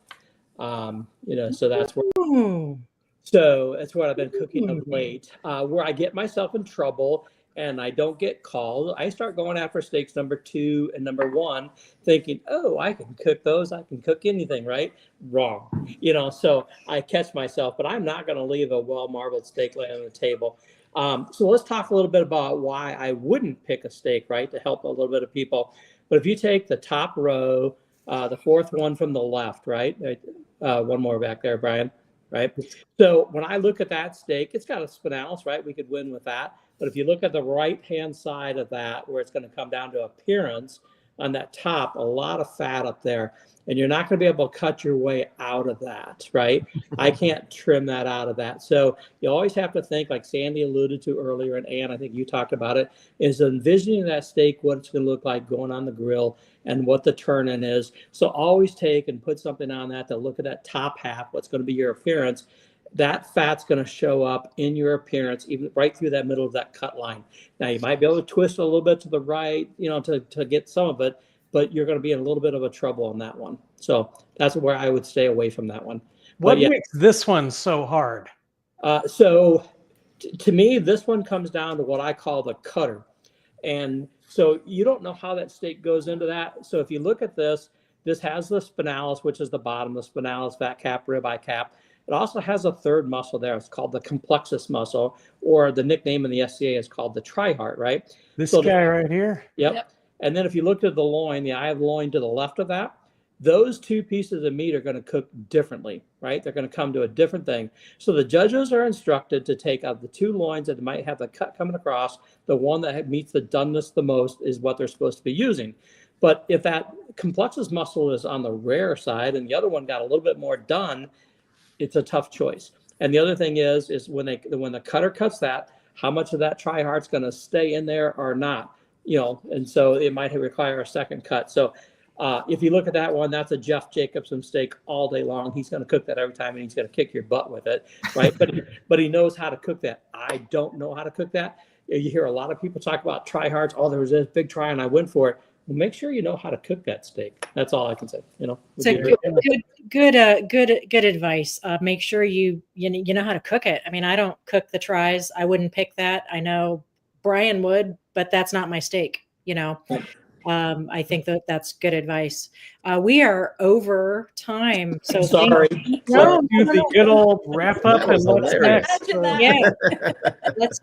So that's where. So that's what I've been cooking of late. Where I get myself in trouble and I don't get called, I start going after stakes number 2 and number 1, thinking, oh, I can cook those. I can cook anything, right? Wrong. So I catch myself, but I'm not going to leave a well-marbled steak laying on the table. So let's talk a little bit about why I wouldn't pick a steak, right, to help a little bit of people. But if you take the top row, the 4th one from the left, right? One more back there, Brian, right? So when I look at that steak, it's got a spinalis, right? We could win with that. But if you look at the right-hand side of that, where it's going to come down to appearance, on that top, a lot of fat up there. And you're not going to be able to cut your way out of that, right? I can't trim that out of that. So you always have to think, like Sandy alluded to earlier, and Ann, I think you talked about it, is envisioning that steak, what it's going to look like going on the grill and what the turn-in is. So always take and put something on that to look at that top half, what's going to be your appearance. That fat's going to show up in your appearance, even right through that middle of that cut line. Now, you might be able to twist a little bit to the right, to get some of it, but you're going to be in a little bit of a trouble on that one. So that's where I would stay away from that one. What makes this one so hard? To me, this one comes down to what I call the cutter. And so you don't know how that steak goes into that. So if you look at this has the spinalis, which is the bottom, the spinalis, fat cap, ribeye cap. It also has a third muscle there. It's called the complexus muscle, or the nickname in the SCA is called the triheart, right? This guy right here? Yep. And then if you looked at the loin, the eye of the loin to the left of that, those 2 pieces of meat are going to cook differently, right? They're going to come to a different thing. So the judges are instructed to take out the 2 loins that might have the cut coming across. The one that meets the doneness the most is what they're supposed to be using. But if that complexus muscle is on the rare side and the other one got a little bit more done, it's a tough choice. And the other thing is when the cutter cuts that, how much of that triheart's going to stay in there or not, and so it might require a second cut. So if you look at that one, that's a Jeff Jacobson steak all day long. He's going to cook that every time, and he's going to kick your butt with it, right? but he knows how to cook that. I don't know how to cook that. You hear a lot of people talk about trihearts. Oh, there was this big try, and I went for it. Well, make sure you know how to cook that steak. That's all I can say. So good advice. Make sure you know how to cook it. I mean, I don't cook the tries. I wouldn't pick that. I know Brian would, but that's not my steak. I think that's good advice. We are over time, so sorry. Let's do the good old wrap up and what's next. Yeah, let's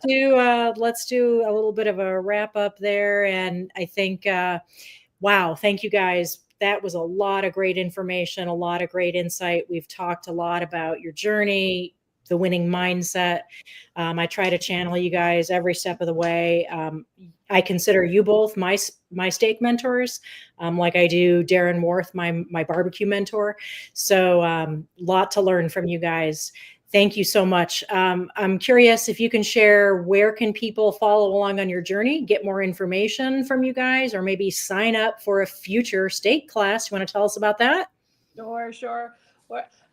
do a little bit of a wrap up there, and I think, wow, thank you guys. That was a lot of great information, a lot of great insight. We've talked a lot about your journey, the winning mindset. I try to channel you guys every step of the way. I consider you both my steak mentors, like I do Darren Worth, my barbecue mentor. So lot to learn from you guys. Thank you so much. I'm curious if you can share, where can people follow along on your journey, get more information from you guys, or maybe sign up for a future steak class? You want to tell us about that? Sure.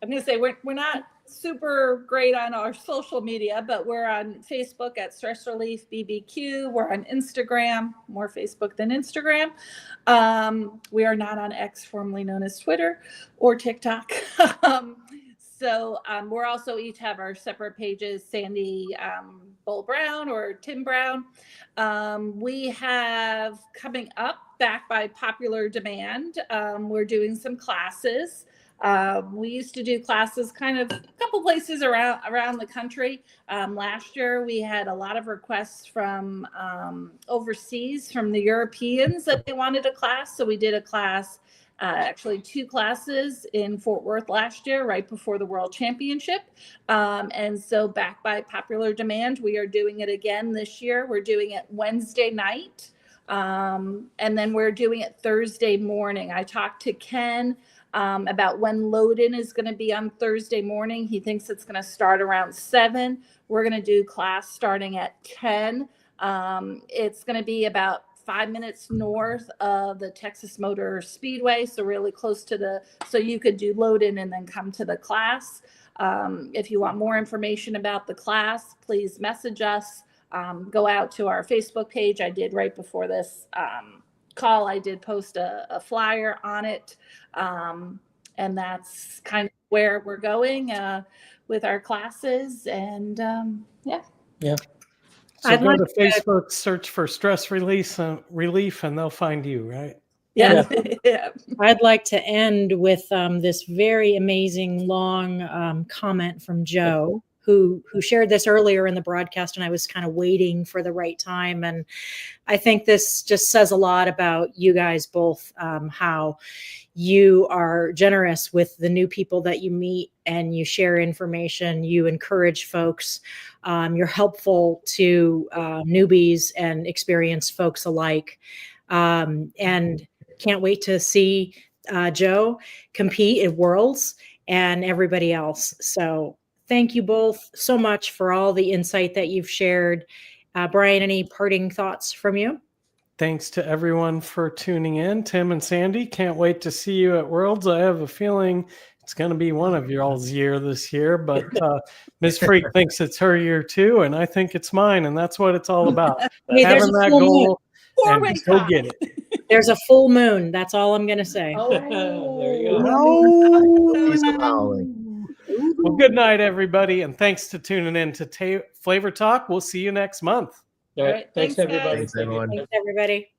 I'm going to say we're not super great on our social media, but we're on Facebook at Stress Relief BBQ. We're on Instagram, more Facebook than Instagram. We are not on X, formerly known as Twitter, or TikTok. So we're also each have our separate pages, Sandy Bull Brown or Tim Brown. We have coming up, back by popular demand, we're doing some classes. We used to do classes kind of a couple places around the country. Last year, we had a lot of requests from overseas, from the Europeans, that they wanted a class. So we did a class, actually 2 classes in Fort Worth last year, right before the World Championship. And so back by popular demand, we are doing it again this year. We're doing it Wednesday night. And then we're doing it Thursday morning. I talked to Ken about when load-in is going to be on Thursday morning. He thinks it's going to start around 7. We're going to do class starting at 10. It's going to be about 5 minutes north of the Texas Motor Speedway, so really close to so you could do load-in and then come to the class. If you want more information about the class, please message us. Go out to our Facebook page. I did right before this call. I did post a flyer on it. And that's kind of where we're going with our classes. And yeah. So I'd go like to Facebook, search for stress relief, and they'll find you, right? Yeah. Yeah. I'd like to end with this very amazing long comment from Joe, who shared this earlier in the broadcast, and I was kind of waiting for the right time. And I think this just says a lot about you guys both, how you are generous with the new people that you meet and you share information, you encourage folks, you're helpful to newbies and experienced folks alike. And can't wait to see Joe compete at Worlds and everybody else. So thank you both so much for all the insight that you've shared. Brian, any parting thoughts from you? Thanks to everyone for tuning in. Tim and Sandy, can't wait to see you at Worlds. I have a feeling it's going to be one of y'all's year this year, but Ms. Freak thinks it's her year too, and I think it's mine, and that's what it's all about. Hey, there's Having a that full moon. goal and go get it. There's a full moon. That's all I'm going to say. Oh, There you go. No. Piece of howling. Well, good night, everybody, and thanks to tuning in to Flavor Talk. We'll see you next month. All right. Thanks, Thanks, guys. everybody. Thanks, everyone. Thanks, everybody.